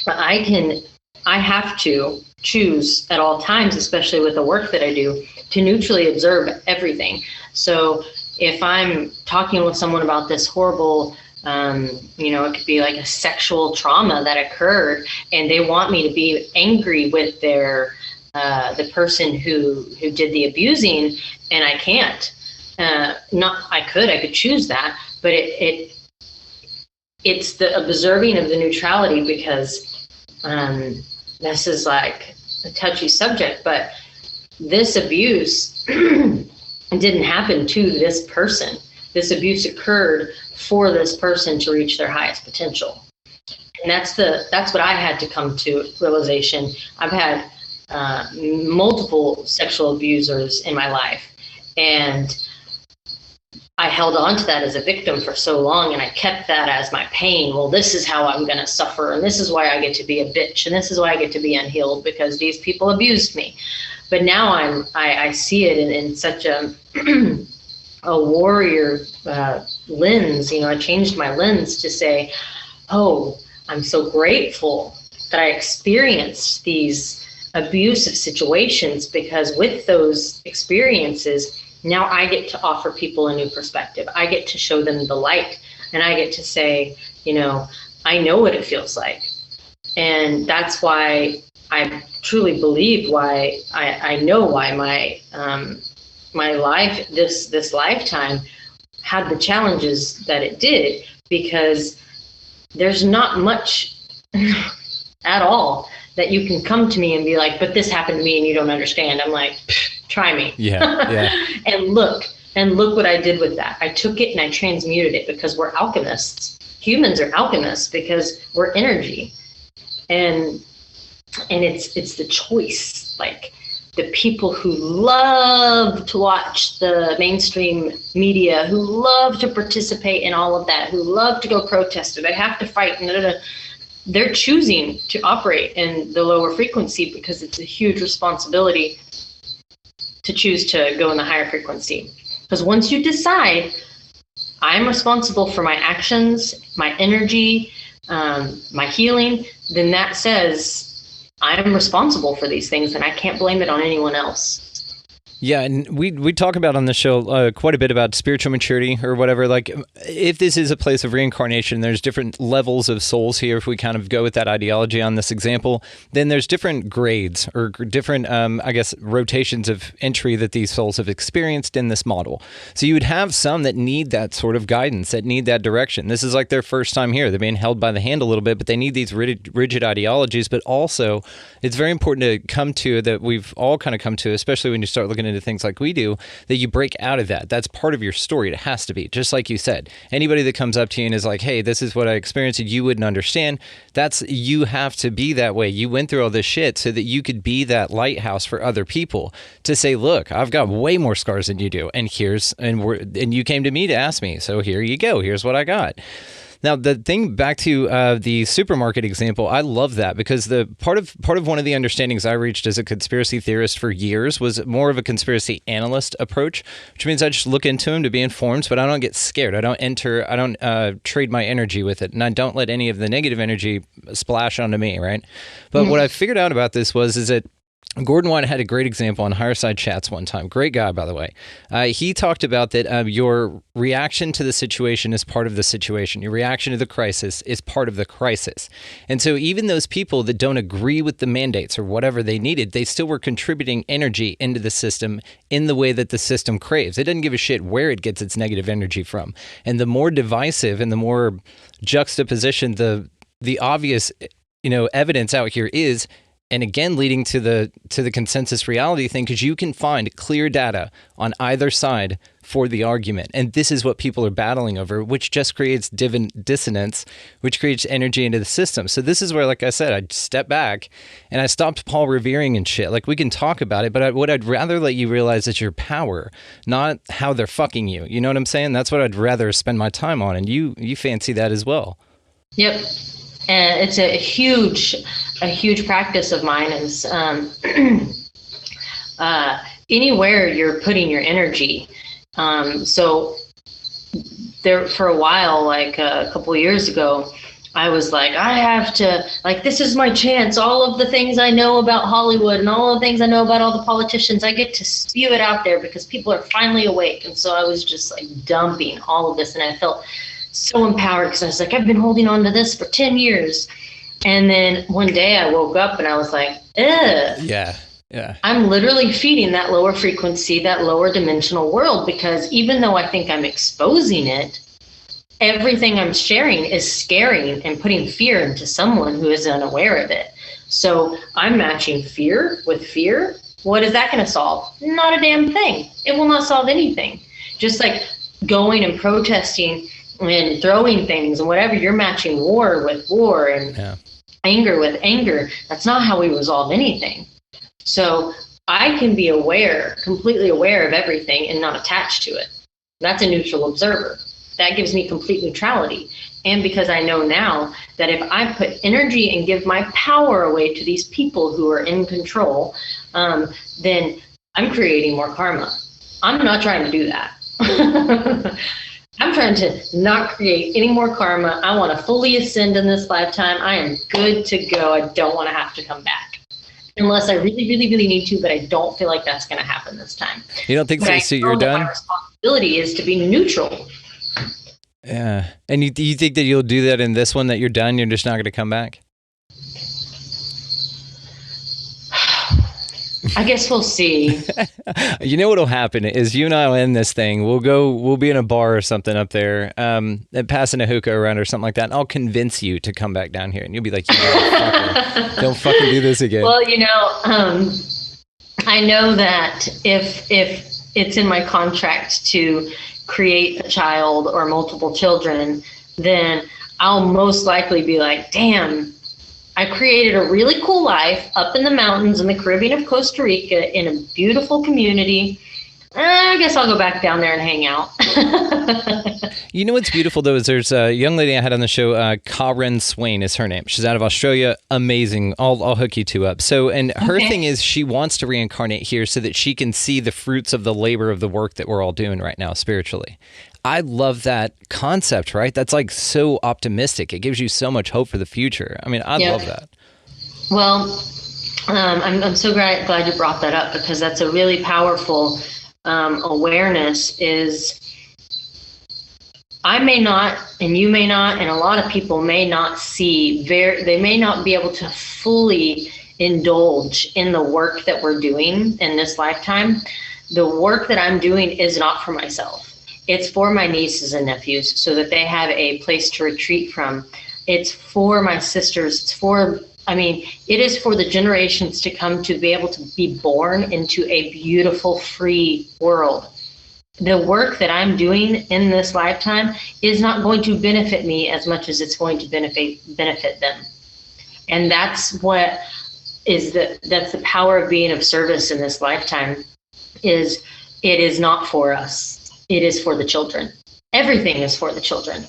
Speaker 7: I have to choose at all times, especially with the work that I do, to neutrally observe everything. So if I'm talking with someone about this horrible, it could be like a sexual trauma that occurred, and they want me to be angry with the person who did the abusing, and I can't. I could choose that, but it's the observing of the neutrality, because this is like a touchy subject, but this abuse didn't happen to this person. This abuse occurred for this person to reach their highest potential. And that's what I had to come to realization. I've had multiple sexual abusers in my life, and I held on to that as a victim for so long, and I kept that as my pain. Well, this is how I'm going to suffer, and this is why I get to be a bitch, and this is why I get to be unhealed, because these people abused me. But now I see it in such a warrior lens. I changed my lens to say, oh, I'm so grateful that I experienced these abusive situations, because with those experiences, now I get to offer people a new perspective. I get to show them the light, and I get to say, I know what it feels like. And that's why I truly believe why I know why my life, this lifetime, had the challenges that it did, because there's not much at all that you can come to me and be like, but this happened to me and you don't understand. I'm like, try me.
Speaker 1: Yeah.
Speaker 7: And look what I did with that. I took it and I transmuted it, because we're alchemists. Humans are alchemists because we're energy. And it's the choice. Like, the people who love to watch the mainstream media, who love to participate in all of that, who love to go protest, or they have to fight, they're choosing to operate in the lower frequency, because it's a huge responsibility to choose to go in the higher frequency. Because once you decide, I'm responsible for my actions, my energy, my healing, then that says I'm responsible for these things, and I can't blame it on anyone else.
Speaker 1: Yeah, and we talk about on the show quite a bit about spiritual maturity or whatever. Like, if this is a place of reincarnation, there's different levels of souls here. If we kind of go with that ideology on this example, then there's different grades or different, rotations of entry that these souls have experienced in this model. So you would have some that need that sort of guidance, that need that direction. This is like their first time here. They're being held by the hand a little bit, but they need these rigid ideologies. But also, it's very important to come to, that we've all kind of come to, especially when you start looking into things like we do, that you break out of that. That's part of your story. It has to be. Just like you said, anybody that comes up to you and is like, hey, this is what I experienced and you wouldn't understand, you have to be that way. You went through all this shit so that you could be that lighthouse for other people to say, look, I've got way more scars than you do, and and you came to me to ask me, so here you go. Here's what I got. Now, the thing back to the supermarket example, I love that, because the part of one of the understandings I reached as a conspiracy theorist for years was more of a conspiracy analyst approach, which means I just look into them to be informed, but I don't get scared. I don't trade my energy with it, and I don't let any of the negative energy splash onto me, right? But what I figured out about this is that Gordon White had a great example on Higher Side Chats one time. Great guy, by the way. He talked about that your reaction to the situation is part of the situation. Your reaction to the crisis is part of the crisis. And so even those people that don't agree with the mandates or whatever they needed, they still were contributing energy into the system in the way that the system craves. It doesn't give a shit where it gets its negative energy from. And the more divisive and the more juxtaposition the obvious, evidence out here is, and again, leading to the consensus reality thing, because you can find clear data on either side for the argument. And this is what people are battling over, which just creates dissonance, which creates energy into the system. So this is where, like I said, I stepped back and I stopped Paul revering and shit. Like, we can talk about it, but what I'd rather let you realize is your power, not how they're fucking you. You know what I'm saying? That's what I'd rather spend my time on. And you fancy that as well.
Speaker 7: Yep. And it's a huge practice of mine is anywhere you're putting your energy. So there for a while, like a couple of years ago, I was like, I have to, like, this is my chance. All of the things I know about Hollywood and all the things I know about all the politicians, I get to spew it out there because people are finally awake. And so I was just like dumping all of this, and I felt so empowered because I was like, I've been holding on to this for 10 years. And then one day I woke up and I was like, ugh.
Speaker 1: Yeah.
Speaker 7: I'm literally feeding that lower frequency, that lower dimensional world, because even though I think I'm exposing it, everything I'm sharing is scaring and putting fear into someone who is unaware of it. So I'm matching fear with fear. What is that going to solve? Not a damn thing. It will not solve anything. Just like going and protesting and throwing things and whatever, you're matching war with war and anger with anger. That's not how we resolve anything. So I can be aware, completely aware of everything and not attached to it. That's a neutral observer. That gives me complete neutrality. And because I know now that if I put energy and give my power away to these people who are in control, then I'm creating more karma. I'm not trying to do that. I'm trying to not create any more karma. I want to fully ascend in this lifetime. I am good to go. I don't want to have to come back. Unless I really, really, really need to, but I don't feel like that's going to happen this time.
Speaker 1: You don't think so? So you're done?
Speaker 7: My responsibility is to be neutral.
Speaker 1: Yeah. And you think that you'll do that in this one, that you're done? You're just not going to come back?
Speaker 7: I guess we'll see.
Speaker 1: You know what'll happen is you and I will end this thing. We'll be in a bar or something up there, and passing a hookah around or something like that. And I'll convince you to come back down here, and you'll be like, don't fucking do this again.
Speaker 7: Well, I know that if it's in my contract to create a child or multiple children, then I'll most likely be like, damn, I created a really cool life up in the mountains in the Caribbean of Costa Rica in a beautiful community. I guess I'll go back down there and hang out.
Speaker 1: You know what's beautiful, though, is there's a young lady I had on the show, Karen Swain is her name. She's out of Australia. Amazing. I'll hook you two up. So, and her thing is she wants to reincarnate here so that she can see the fruits of the labor of the work that we're all doing right now spiritually. I love that concept, right? That's like so optimistic. It gives you so much hope for the future. I mean, I love that.
Speaker 7: Well, I'm so glad you brought that up, because that's a really powerful awareness. Is I may not, and you may not, and a lot of people may not see, they may not be able to fully indulge in the work that we're doing in this lifetime. The work that I'm doing is not for myself. It's for my nieces and nephews so that they have a place to retreat from. It's for my sisters. It is for the generations to come to be able to be born into a beautiful, free world. The work that I'm doing in this lifetime is not going to benefit me as much as it's going to benefit them. And that's what that's the power of being of service in this lifetime. It is not for us. It is for the children. Everything is for the children.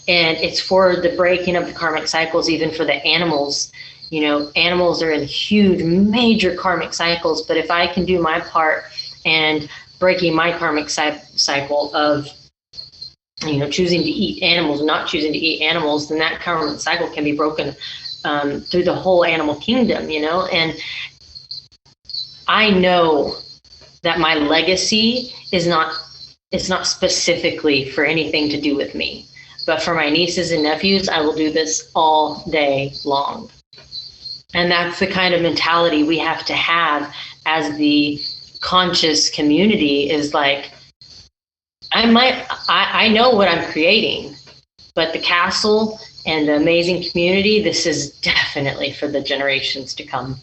Speaker 7: And it's for the breaking of the karmic cycles, even for the animals. Animals are in huge, major karmic cycles. But if I can do my part and breaking my karmic cycle of, choosing to eat animals, not choosing to eat animals, then that karmic cycle can be broken through the whole animal kingdom, And I know that my legacy is not, it's not specifically for anything to do with me, but for my nieces and nephews, I will do this all day long. And that's the kind of mentality we have to have as the conscious community, is like, I know what I'm creating, but the castle and the amazing community, this is definitely for the generations to come.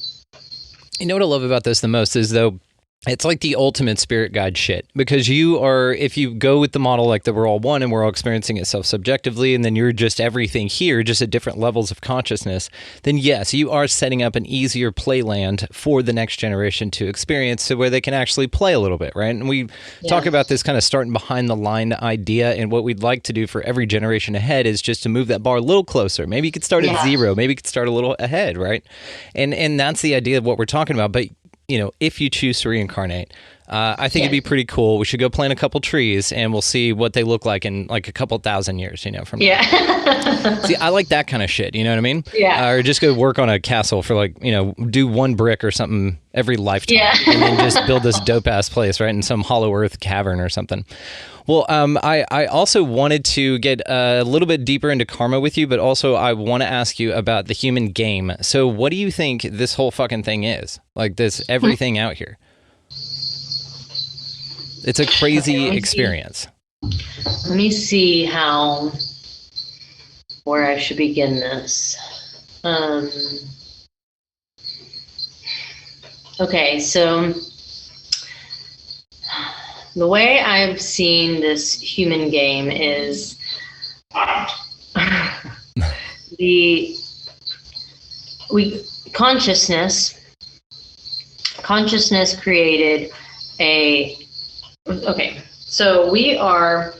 Speaker 1: You know what I love about this the most is, though, it's like the ultimate spirit guide shit, because you are, if you go with the model like that we're all one and we're all experiencing it self-subjectively, and then you're just everything here, just at different levels of consciousness, then yes, you are setting up an easier playland for the next generation to experience, so where they can actually play a little bit, right? And we talk about this kind of starting behind the line idea, and what we'd like to do for every generation ahead is just to move that bar a little closer. Maybe you could start at 0, maybe you could start a little ahead, right? And that's the idea of what we're talking about. But you know, if you choose to reincarnate, I think it'd be pretty cool. We should go plant a couple trees and we'll see what they look like in like a couple thousand years, you know, from now. See, I like that kind of shit, you know what I mean?
Speaker 7: Yeah.
Speaker 1: Or just go work on a castle for like, you know, do one brick or something every lifetime.
Speaker 7: Yeah.
Speaker 1: And then just build this dope ass place, right? In some hollow earth cavern or something. Well, I also wanted to get a little bit deeper into karma with you, but also I want to ask you about the human game. So what do you think this whole fucking thing is? Like this, everything out here. It's a crazy experience.
Speaker 7: Let me see where I should begin this. Okay, so the way I've seen this human game is consciousness created so we are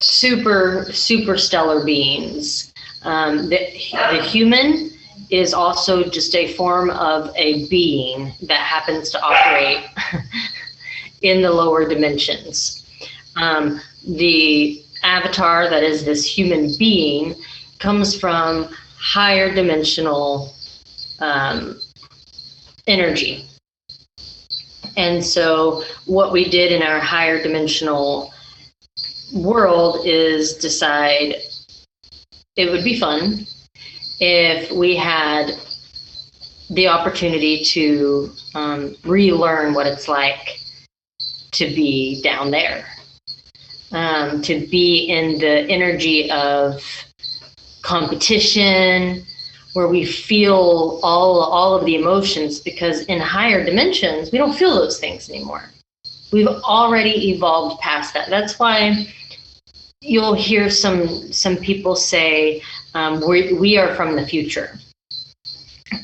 Speaker 7: super stellar beings. The human is also just a form of a being that happens to operate in the lower dimensions. The avatar, that is this human being, comes from higher dimensional energy. And so what we did in our higher dimensional world is decide it would be fun if we had the opportunity to relearn what it's like to be down there, to be in the energy of competition, where we feel all of the emotions, because in higher dimensions, we don't feel those things anymore. We've already evolved past that. That's why you'll hear some people say, we are from the future.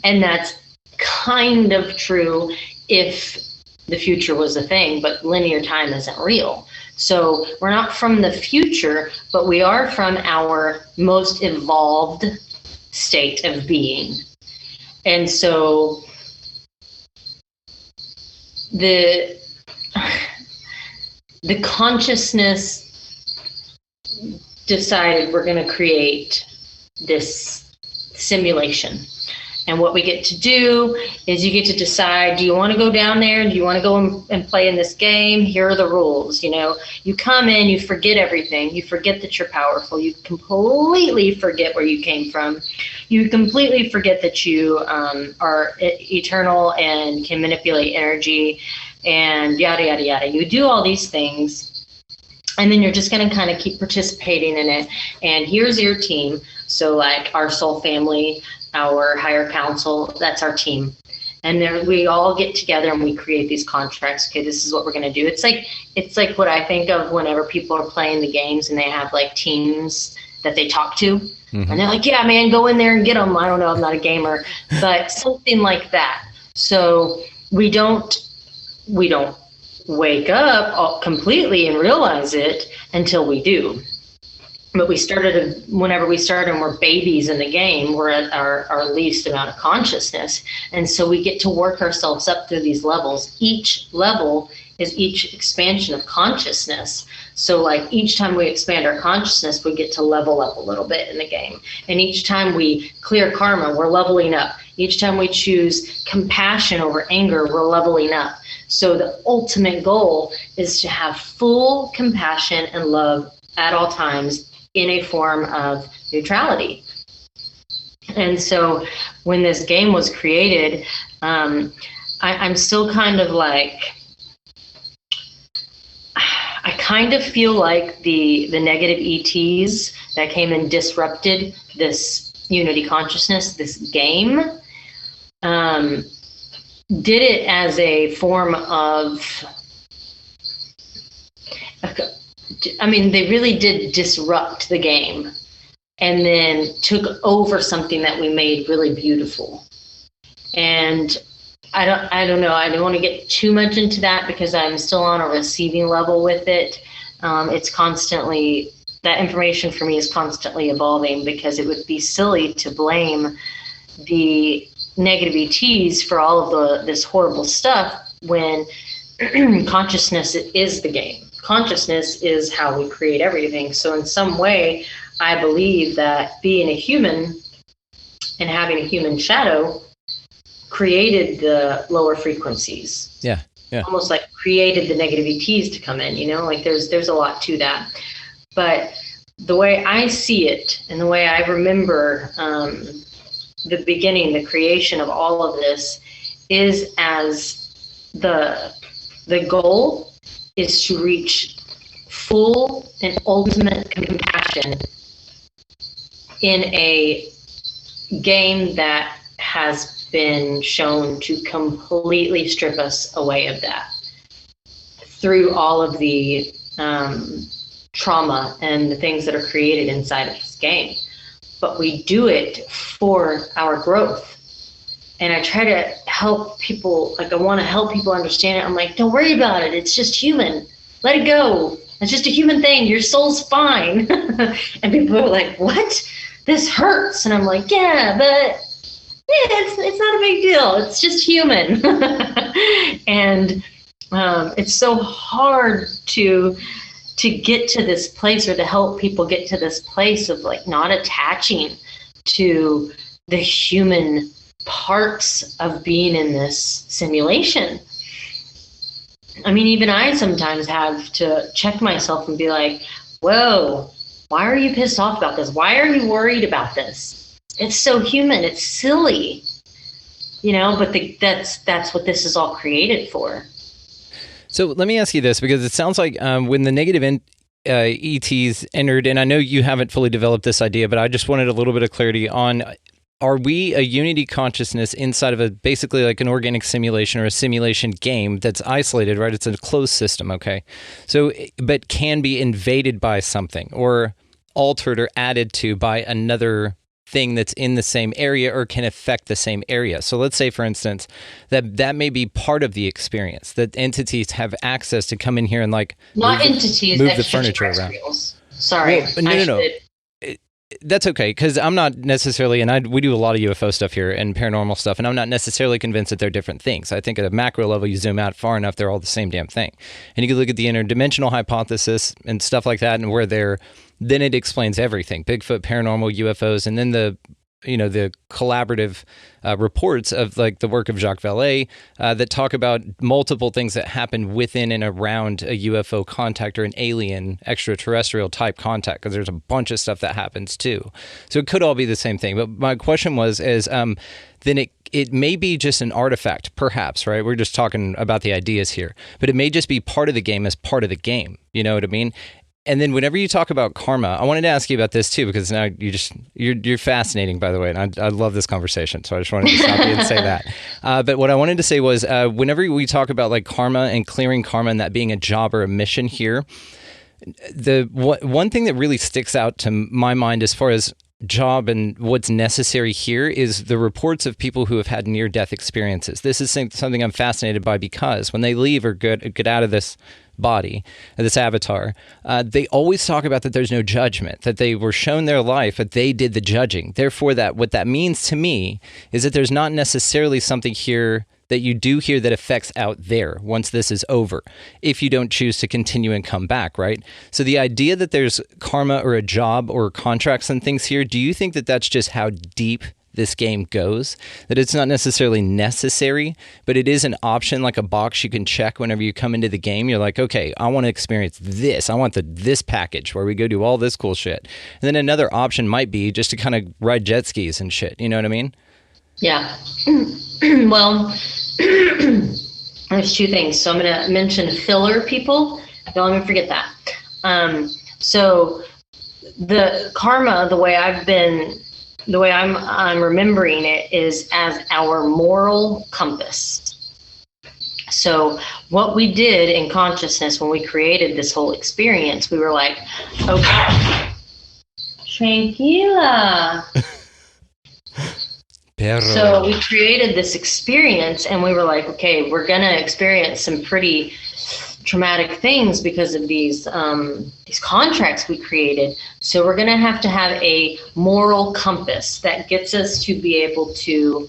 Speaker 7: And that's kind of true if the future was a thing, but linear time isn't real. So we're not from the future, but we are from our most evolved state of being. And so the consciousness decided we're going to create this simulation. And what we get to do is you get to decide, do you want to go down there? Do you want to go and play in this game? Here are the rules. You know, you come in, you forget everything. You forget that you're powerful. You completely forget where you came from. You completely forget that you are eternal and can manipulate energy and yada, yada, yada. You do all these things, and then you're just going to kind of keep participating in it. And here's your team. So like our soul family, our higher council, that's our team. And then we all get together and we create these contracts. Okay, this is what we're going to do. It's like what I think of whenever people are playing the games and they have like teams that they talk to. Mm-hmm. And they're like, yeah, man, go in there and get them. I don't know, I'm not a gamer, but something like that. So we don't wake up completely and realize it until we do. But whenever we start and we're babies in the game, we're at our least amount of consciousness. And so we get to work ourselves up through these levels. Each level is each expansion of consciousness. So like each time we expand our consciousness, we get to level up a little bit in the game. And each time we clear karma, we're leveling up. Each time we choose compassion over anger, we're leveling up. So the ultimate goal is to have full compassion and love at all times in a form of neutrality. And so when this game was created, I'm still kind of like, I kind of feel like the negative ETs that came and disrupted this unity consciousness, this game, did it as a form of, I mean, they really did disrupt the game and then took over something that we made really beautiful. And I don't know. I don't want to get too much into that because I'm still on a receiving level with it. It's constantly, that information for me is constantly evolving, because it would be silly to blame the negative ETs for all of this horrible stuff when consciousness is the game. Consciousness is how we create everything. So in some way, I believe that being a human and having a human shadow created the lower frequencies.
Speaker 1: Yeah.
Speaker 7: Almost like created the negative ETs to come in, like there's a lot to that. But the way I see it and the way I remember the beginning, the creation of all of this, is as the goal is to reach full and ultimate compassion in a game that has been shown to completely strip us away of that through all of the trauma and the things that are created inside of this game. But we do it for our growth. And I try to help people, like I want to help people understand it. I'm like, don't worry about it. It's just human. Let it go. It's just a human thing. Your soul's fine. And people are like, what? This hurts. And I'm like, yeah, but it's not a big deal. It's just human. And it's so hard to get to this place, or to help people get to this place of like not attaching to the human parts of being in this simulation. I mean, even I sometimes have to check myself and be like, whoa, why are you pissed off about this? Why are you worried about this? It's so human. It's silly, but that's what this is all created for.
Speaker 1: So let me ask you this, because it sounds like when the negative ETs entered, and I know you haven't fully developed this idea, but I just wanted a little bit of clarity on, are we a unity consciousness inside of basically like an organic simulation or a simulation game that's isolated, right? It's a closed system, okay? So, but can be invaded by something or altered or added to by another thing that's in the same area or can affect the same area. So let's say, for instance, that may be part of the experience, that entities have access to come in here and like move the furniture around.
Speaker 7: Sorry.
Speaker 1: Well, no. That's okay, because I'm not necessarily, and we do a lot of UFO stuff here and paranormal stuff, and I'm not necessarily convinced that they're different things. I think at a macro level, you zoom out far enough, they're all the same damn thing. And you can look at the interdimensional hypothesis and stuff like that, and where then it explains everything. Bigfoot, paranormal, UFOs, and then the collaborative reports of like the work of Jacques Vallée that talk about multiple things that happen within and around a UFO contact or an alien extraterrestrial type contact, because there's a bunch of stuff that happens too. So it could all be the same thing. But my question is then it may be just an artifact, perhaps, right? We're just talking about the ideas here, but it may just be part of the game as part of the game. You know what I mean? And then whenever you talk about karma, I wanted to ask you about this too, because now you're fascinating, by the way, and I love this conversation. So I just wanted to stop you and say that. But what I wanted to say was, whenever we talk about like karma and clearing karma and that being a job or a mission here, one thing that really sticks out to my mind as far as job and what's necessary here is the reports of people who have had near-death experiences. This is something I'm fascinated by, because when they leave or get out of this body, this avatar, they always talk about that there's no judgment, that they were shown their life, but they did the judging. Therefore, what that means to me is that there's not necessarily something here that you do here that affects out there once this is over, if you don't choose to continue and come back, right? So the idea that there's karma or a job or contracts and things here, do you think that that's just how deep this game goes, that it's not necessarily necessary, but it is an option, like a box you can check whenever you come into the game. You're like, okay, I want to experience this. I want this package where we go do all this cool shit. And then another option might be just to kind of ride jet skis and shit. You know what I mean?
Speaker 7: Yeah. Well, there's two things. So I'm going to mention filler people. Don't let me forget that. So the karma, the way I'm remembering it is as our moral compass. So what we did in consciousness when we created this whole experience, we were like, okay, tranquila. So we created this experience and we were like, okay, we're going to experience some pretty traumatic things because of these contracts we created. So we're going to have a moral compass that gets us to be able to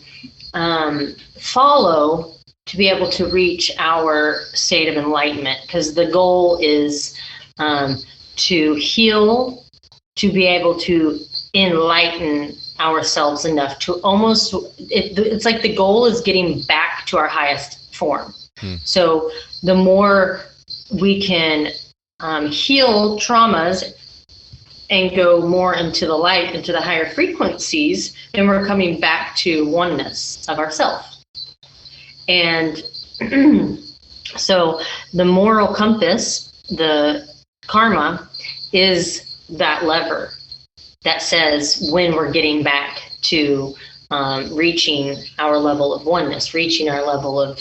Speaker 7: follow, to be able to reach our state of enlightenment, because the goal is to heal, to be able to enlighten ourselves enough to almost, it's like the goal is getting back to our highest form. So the more we can heal traumas and go more into the light, into the higher frequencies, then we're coming back to oneness of ourself. And so the moral compass, the karma, is that lever that says when we're getting back to reaching our level of oneness, reaching our level of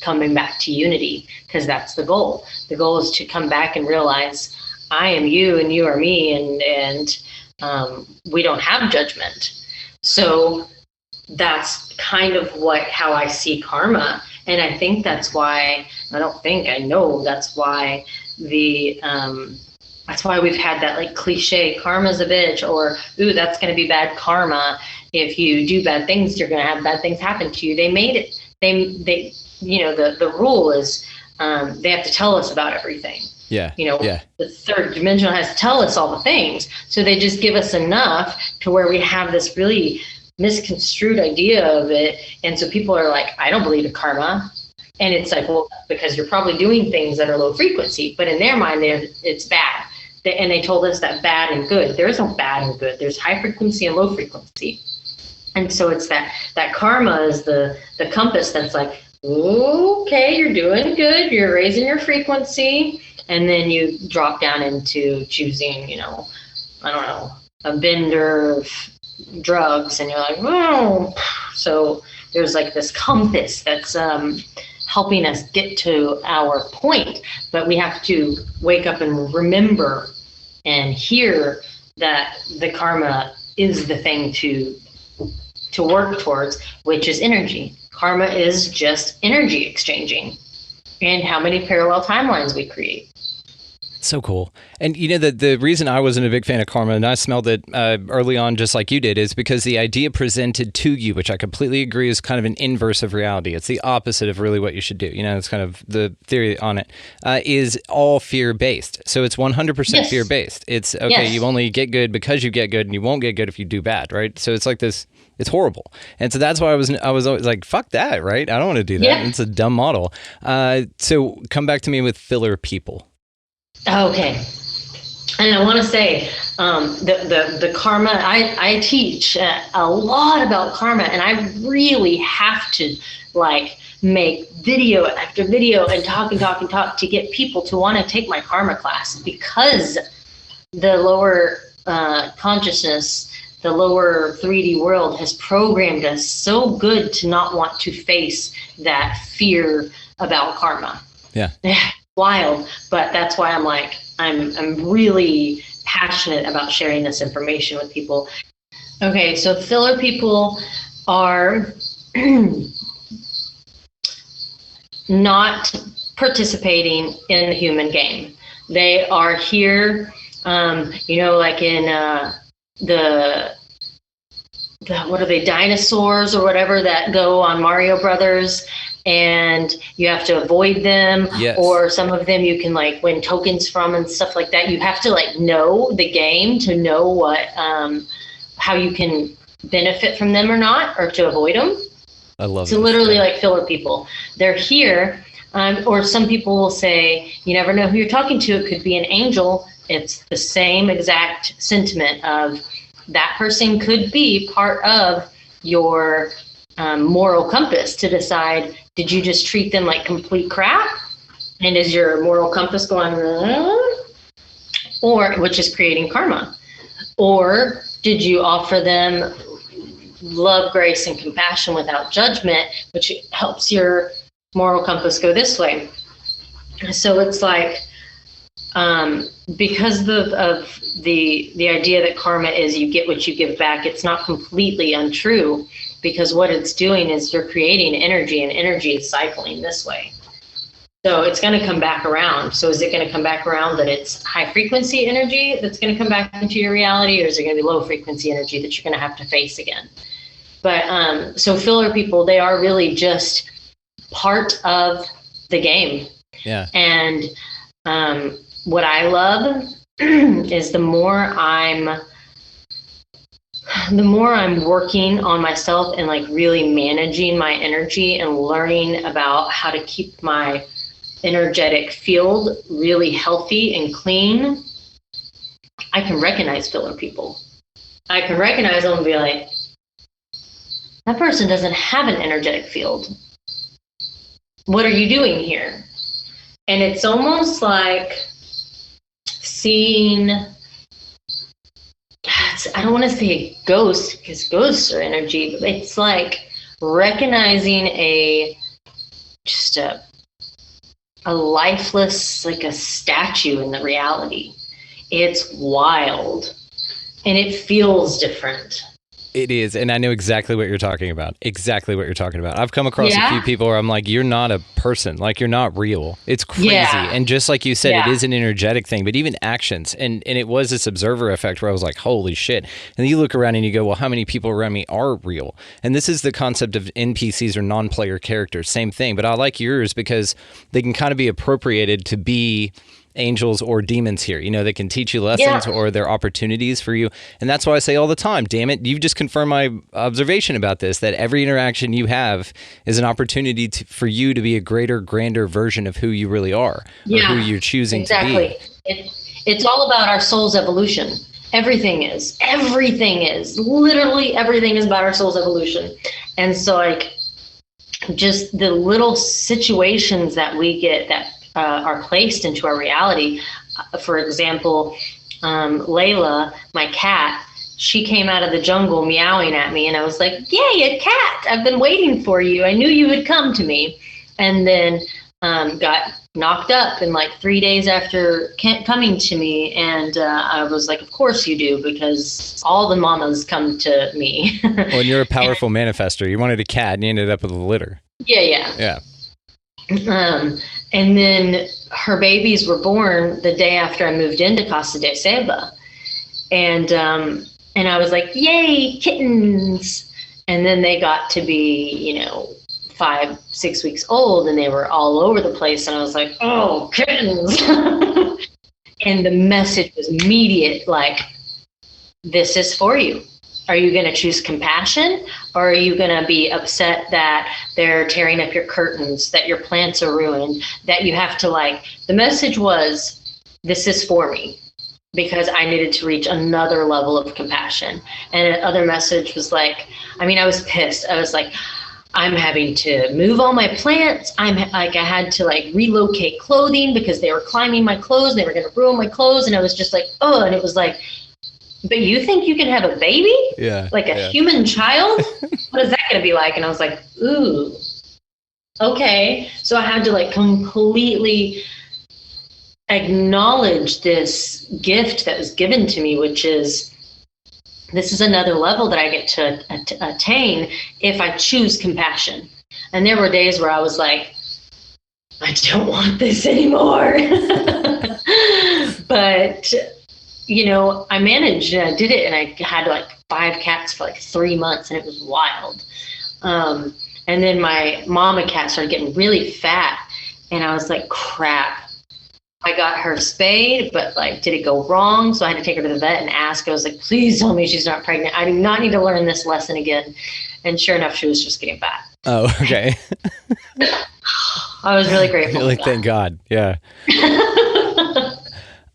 Speaker 7: coming back to unity, because that's the goal. The goal is to come back and realize I am you and you are me, and we don't have judgment. So that's kind of how I see karma. And I think that's why, I know that's why that's why we've had that like cliche, karma's a bitch, or, ooh, that's going to be bad karma. If you do bad things, you're going to have bad things happen to you. They made it, the rule is they have to tell us about everything.
Speaker 1: Yeah.
Speaker 7: The third dimension has to tell us all the things. So they just give us enough to where we have this really misconstrued idea of it. And so people are like, I don't believe in karma. And it's like, well, because you're probably doing things that are low frequency, but in their mind, it's bad. And they told us that bad and good. There is no bad and good. There's high frequency and low frequency. And so it's that karma is the compass that's like, okay, you're doing good. You're raising your frequency. And then you drop down into choosing, a bender of drugs. And you're like, oh. So there's like this compass that's helping us get to our point, but we have to wake up and remember and hear that the karma is the thing to work towards, which is energy. Karma is just energy exchanging, and how many parallel timelines we create.
Speaker 1: So cool. And the reason I wasn't a big fan of karma, and I smelled it early on just like you did, is because the idea presented to you, which I completely agree is kind of an inverse of reality. It's the opposite of really what you should do. It's kind of the theory on it, is all fear-based. So it's 100%
Speaker 7: Yes.
Speaker 1: fear-based. It's, okay,
Speaker 7: Yes.
Speaker 1: you only get good because you get good, and you won't get good if you do bad, right? So it's like this, it's horrible. And so that's why I was always like, fuck that, right? I don't want to do that.
Speaker 7: Yeah.
Speaker 1: It's a dumb model. So come back to me with filler people.
Speaker 7: Okay. And I want to say the karma, I teach a lot about karma, and I really have to make video after video and talk to get people to want to take my karma class, because the lower consciousness, the lower 3D world has programmed us so good to not want to face that fear about karma.
Speaker 1: Yeah.
Speaker 7: Wild, but that's why I'm really passionate about sharing this information with people. Okay, so filler people are not participating in the human game. They are here, like in the what are they, dinosaurs or whatever that go on Mario Brothers, and you have to avoid them.
Speaker 1: Yes.
Speaker 7: Or some of them you can win tokens from and stuff like that. You have to know the game to know what how you can benefit from them or not, or to avoid them.
Speaker 1: I love
Speaker 7: So literally like filler people. They're here, or some people will say, you never know who you're talking to. It could be an angel. It's the same exact sentiment of that person could be part of your moral compass to decide, did you just treat them like complete crap? And is your moral compass going, or which is creating karma? Or did you offer them love, grace, and compassion without judgment, which helps your moral compass go this way? So it's like, because of the idea that karma is you get what you give back, it's not completely untrue, because what it's doing is you're creating energy, and energy is cycling this way. So it's going to come back around. So is it going to come back around that it's high frequency energy that's going to come back into your reality, or is it going to be low frequency energy that you're going to have to face again? But so filler people, they are really just part of the game.
Speaker 1: Yeah.
Speaker 7: And what I love is the more I'm working on myself and like really managing my energy and learning about how to keep my energetic field really healthy and clean, I can recognize filler people. I can recognize them and be like, that person doesn't have an energetic field. What are you doing here? And it's almost like seeing, I don't want to say a ghost, because ghosts are energy, but it's like recognizing just a lifeless, like a statue in the reality. It's wild, and it feels different.
Speaker 1: It is, and I know exactly what you're talking about. Exactly what you're talking about. I've come across a few people where I'm like, you're not a person. Like, you're not real. It's crazy. Yeah. And just like you said, it is an energetic thing, but even actions. And it was this observer effect where I was like, holy shit. And then you look around and you go, well, how many people around me are real? And this is the concept of NPCs or non-player characters. Same thing. But I like yours because they can kind of be appropriated to be angels or demons here. You know, they can teach you lessons or they're opportunities for you. And that's why I say all the time, damn it, you've just confirmed my observation about this, that every interaction you have is an opportunity for you to be a greater, grander version of who you really are, or who you're choosing to be.
Speaker 7: It's all about our soul's evolution. Everything is. Literally everything is about our soul's evolution. And so like just the little situations that we get that are placed into our reality. For example, Layla, my cat, she came out of the jungle meowing at me, and I was like, yay, a cat! I've been waiting for you. I knew you would come to me. And then got knocked up in like 3 days after coming to me, and I was like, of course you do, because all the mamas come to me.
Speaker 1: Well, and you're a powerful manifester. You wanted a cat, and you ended up with a litter.
Speaker 7: Yeah. And then her babies were born the day after I moved into Casa de Seba. And I was like, yay, kittens. And then they got to be, 5-6 weeks old, and they were all over the place. And I was like, oh, kittens. And the message was immediate, like, this is for you. Are you going to choose compassion, or are you going to be upset that they're tearing up your curtains, that your plants are ruined, that you have to the message was, this is for me, because I needed to reach another level of compassion. And another message was I was pissed. I was like, I'm having to move all my plants. I had to relocate clothing because they were climbing my clothes. They were going to ruin my clothes. And I was just like, oh, and it was like, but you think you can have a baby?
Speaker 1: Yeah.
Speaker 7: Like a human child? What is that going to be like? And I was like, ooh, okay. So I had to completely acknowledge this gift that was given to me, which is, this is another level that I get to attain if I choose compassion. And there were days where I was like, I don't want this anymore. But I managed and I did it, and I had 5 cats for 3 months, and it was wild. And then my mama cat started getting really fat, and I was like, crap, I got her spayed, but like, did it go wrong? So I had to take her to the vet and ask. I was like, please tell me she's not pregnant. I do not need to learn this lesson again. And sure enough, she was just getting fat.
Speaker 1: Oh, okay.
Speaker 7: I was really grateful.
Speaker 1: Really, thank God. Yeah.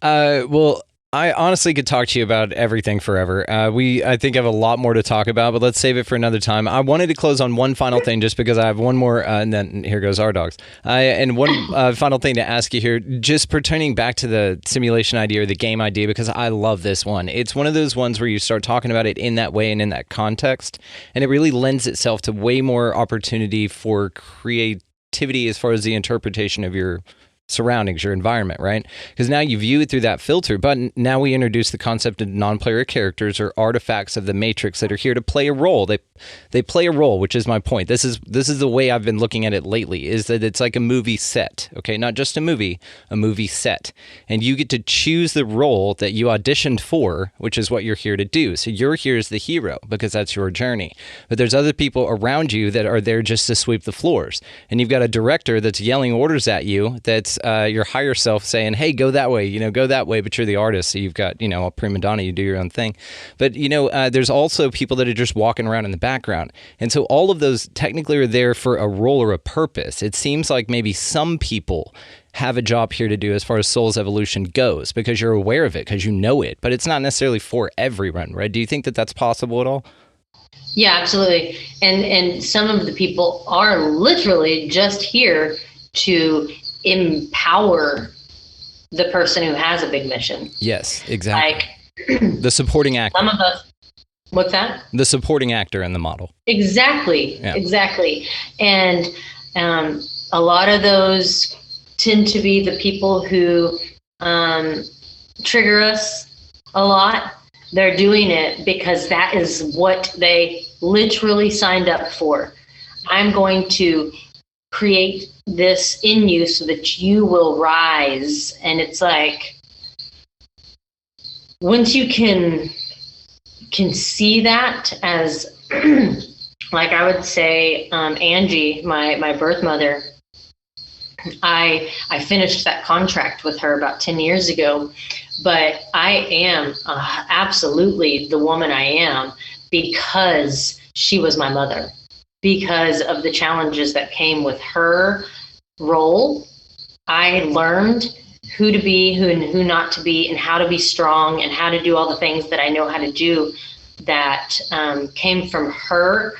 Speaker 1: Well, I honestly could talk to you about everything forever. I think have a lot more to talk about, but let's save it for another time. I wanted to close on one final thing just because I have one more, and then here goes our dogs. And one final thing to ask you here, just pertaining back to the simulation idea or the game idea, because I love this one. It's one of those ones where you start talking about it in that way and in that context, and it really lends itself to way more opportunity for creativity as far as the interpretation of your surroundings, your environment, right? Because now you view it through that filter, but now we introduce the concept of non-player characters or artifacts of the Matrix that are here to play a role. They play a role, which is my point. This is the way I've been looking at it lately, is that it's like a movie set, okay? Not just a movie set. And you get to choose the role that you auditioned for, which is what you're here to do. So you're here as the hero because that's your journey. But there's other people around you that are there just to sweep the floors. And you've got a director that's yelling orders at you that's your higher self saying, hey, go that way, go that way, but you're the artist, so you've got, a prima donna, you do your own thing. But, there's also people that are just walking around in the background. And so all of those technically are there for a role or a purpose. It seems like maybe some people have a job here to do as far as soul's evolution goes because you're aware of it, because you know it, but it's not necessarily for everyone, right? Do you think that that's possible at all?
Speaker 7: Yeah, absolutely. And some of the people are literally just here to empower the person who has a big mission.
Speaker 1: Yes, exactly.
Speaker 7: Like
Speaker 1: the supporting actor.
Speaker 7: Some of us. What's that?
Speaker 1: The supporting actor in the model.
Speaker 7: Exactly. Yeah. Exactly. And a lot of those tend to be the people who trigger us a lot. They're doing it because that is what they literally signed up for. I'm going to create this in you so that you will rise. And it's like, once you can see that as, like I would say, Angie, my birth mother, I finished that contract with her about 10 years ago, but I am absolutely the woman I am because she was my mother, because of the challenges that came with her role. I learned who to be, who not to be, and how to be strong and how to do all the things that I know how to do that came from her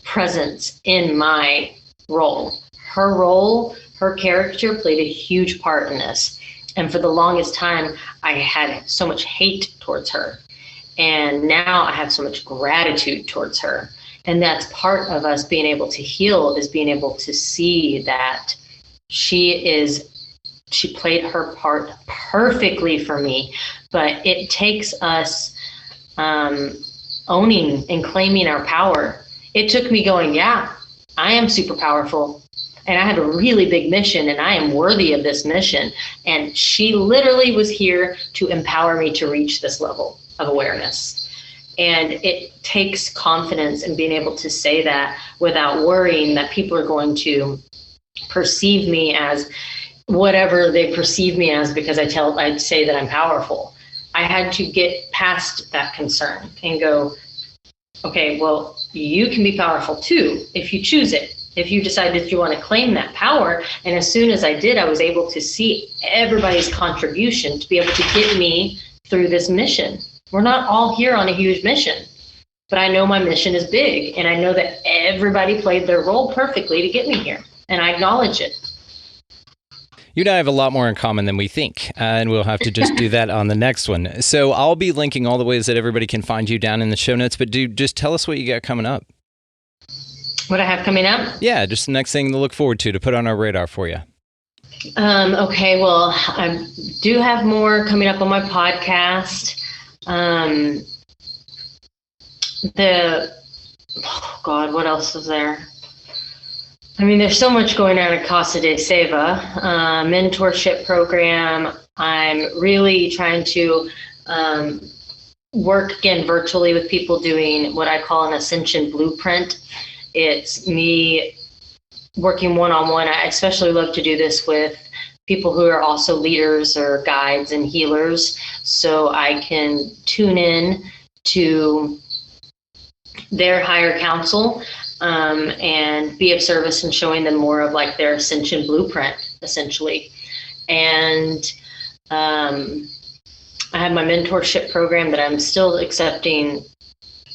Speaker 7: presence in my role. Her role, her character played a huge part in this. And for the longest time, I had so much hate towards her. And now I have so much gratitude towards her. And that's part of us being able to heal, is being able to see that she played her part perfectly for me. But it takes us owning and claiming our power. It took me going, yeah, I am super powerful. And I have a really big mission, and I am worthy of this mission. And she literally was here to empower me to reach this level of awareness. And it takes confidence in being able to say that without worrying that people are going to perceive me as whatever they perceive me as because I'd say that I'm powerful. I had to get past that concern and go, okay, well, you can be powerful too if you choose it. If you decide that you want to claim that power. And as soon as I did, I was able to see everybody's contribution to be able to get me through this mission. We're not all here on a huge mission, but I know my mission is big, and I know that everybody played their role perfectly to get me here, and I acknowledge it.
Speaker 1: You and I have a lot more in common than we think, and we'll have to just do that on the next one. So I'll be linking all the ways that everybody can find you down in the show notes, but just tell us what you got coming up.
Speaker 7: What I have coming up?
Speaker 1: Yeah, just the next thing to look forward to put on our radar for you.
Speaker 7: Okay, well, I do have more coming up on my podcast. What else is there? I mean, there's so much going on at Casa de Seva, mentorship program. I'm really trying to work again virtually with people doing what I call an Ascension blueprint. It's me working one-on-one. I especially love to do this with people who are also leaders or guides and healers, so I can tune in to their higher counsel, and be of service in showing them more of like their ascension blueprint, essentially. And I have my mentorship program that I'm still accepting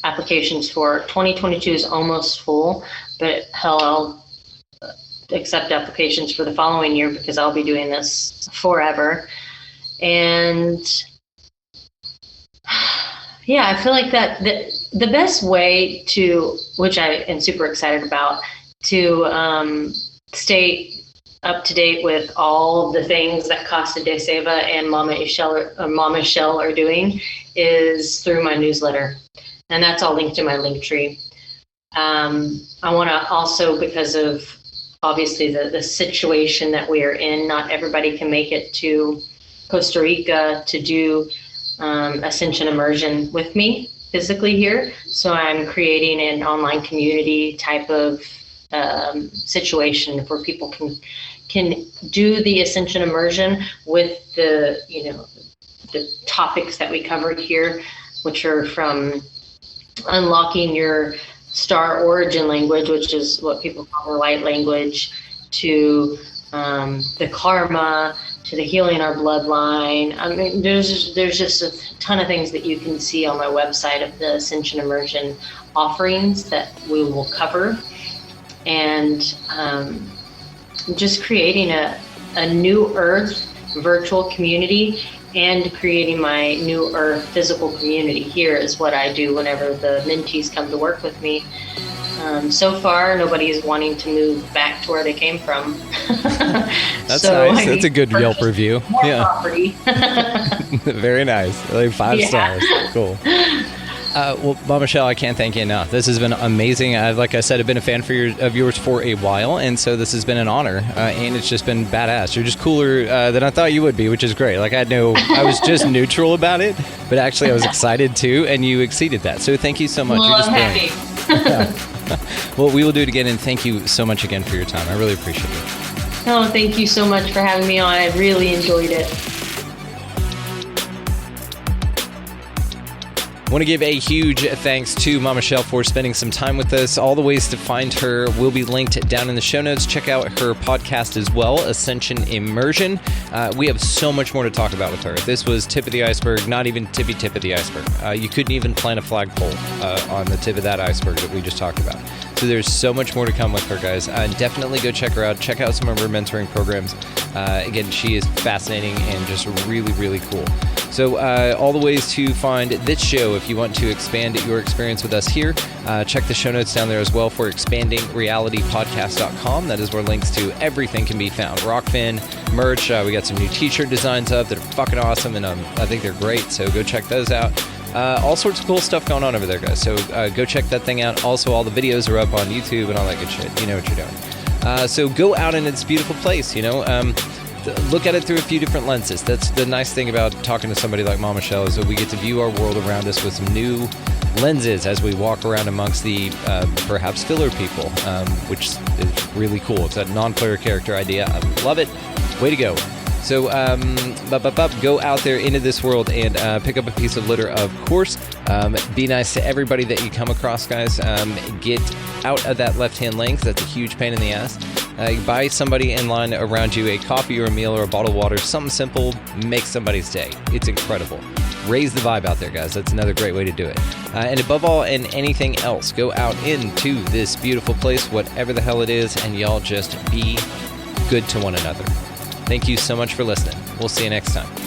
Speaker 7: applications for. 2022 is almost full, but hell, I'll accept applications for the following year because I'll be doing this forever. And yeah, I feel like that the best way to, which I am super excited about, to stay up to date with all the things that Casa de Seva and Mama Chel are doing is through my newsletter. And that's all linked to my link tree. I want to also, because of obviously the situation that we are in, not everybody can make it to Costa Rica to do Ascension Immersion with me physically here. So I'm creating an online community type of situation where people can do the Ascension Immersion with the topics that we covered here, which are from unlocking your star origin language, which is what people call the light language, to the karma, to the healing our bloodline. I mean, there's just a ton of things that you can see on my website of the Ascension Immersion offerings that we will cover. And just creating a new earth virtual community and creating my new earth physical community here is what I do whenever the mentees come to work with me. So far, nobody is wanting to move back to where they came from.
Speaker 1: That's nice. That's a good Yelp review.
Speaker 7: Yeah. Property.
Speaker 1: Very nice. Like 5 stars. Cool. Well, Mama Chel, I can't thank you enough. This has been amazing. Like I said, I've been a fan of yours for a while, and so this has been an honor, and it's just been badass. You're just cooler than I thought you would be, which is great. Like I was just neutral about it, but actually I was excited too, and you exceeded that. So thank you so much.
Speaker 7: Well,
Speaker 1: You're just
Speaker 7: I'm happy.
Speaker 1: Well, we will do it again, and thank you so much again for your time. I really appreciate it.
Speaker 7: Oh, thank you so much for having me on. I really enjoyed it.
Speaker 1: I want to give a huge thanks to Mama Chel for spending some time with us. All the ways to find her will be linked down in the show notes. Check out her podcast as well, Ascension Immersion. We have so much more to talk about with her. This was tip of the iceberg, not even tip of the iceberg. You couldn't even plant a flagpole on the tip of that iceberg that we just talked about. So there's so much more to come with her, guys. Definitely go check her out. Check out some of her mentoring programs. Again, she is fascinating and just really, really cool. So all the ways to find this show, if you want to expand your experience with us here, check the show notes down there as well for expandingrealitypodcast.com. That is where links to everything can be found. Rockfin, merch, we got some new t-shirt designs up that are fucking awesome, and I think they're great, so go check those out. All sorts of cool stuff going on over there, guys, so go check that thing out. Also, all the videos are up on YouTube and all that good shit. You know what you're doing. So go out in its beautiful place, look at it through a few different lenses. That's the nice thing about talking to somebody like Mama Chel, is that we get to view our world around us with some new lenses as we walk around amongst the perhaps filler people, which is really cool. It's that non-player character idea. I love it. Way to go. So go out there into this world and pick up a piece of litter, of course. Be nice to everybody that you come across, guys. Get out of that left-hand lane, because that's a huge pain in the ass. Buy somebody in line around you a coffee or a meal or a bottle of water. Something simple. Make somebody's day. It's incredible. Raise the vibe out there, guys. That's another great way to do it. And above all, and anything else, go out into this beautiful place, whatever the hell it is, and y'all just be good to one another. Thank you so much for listening. We'll see you next time.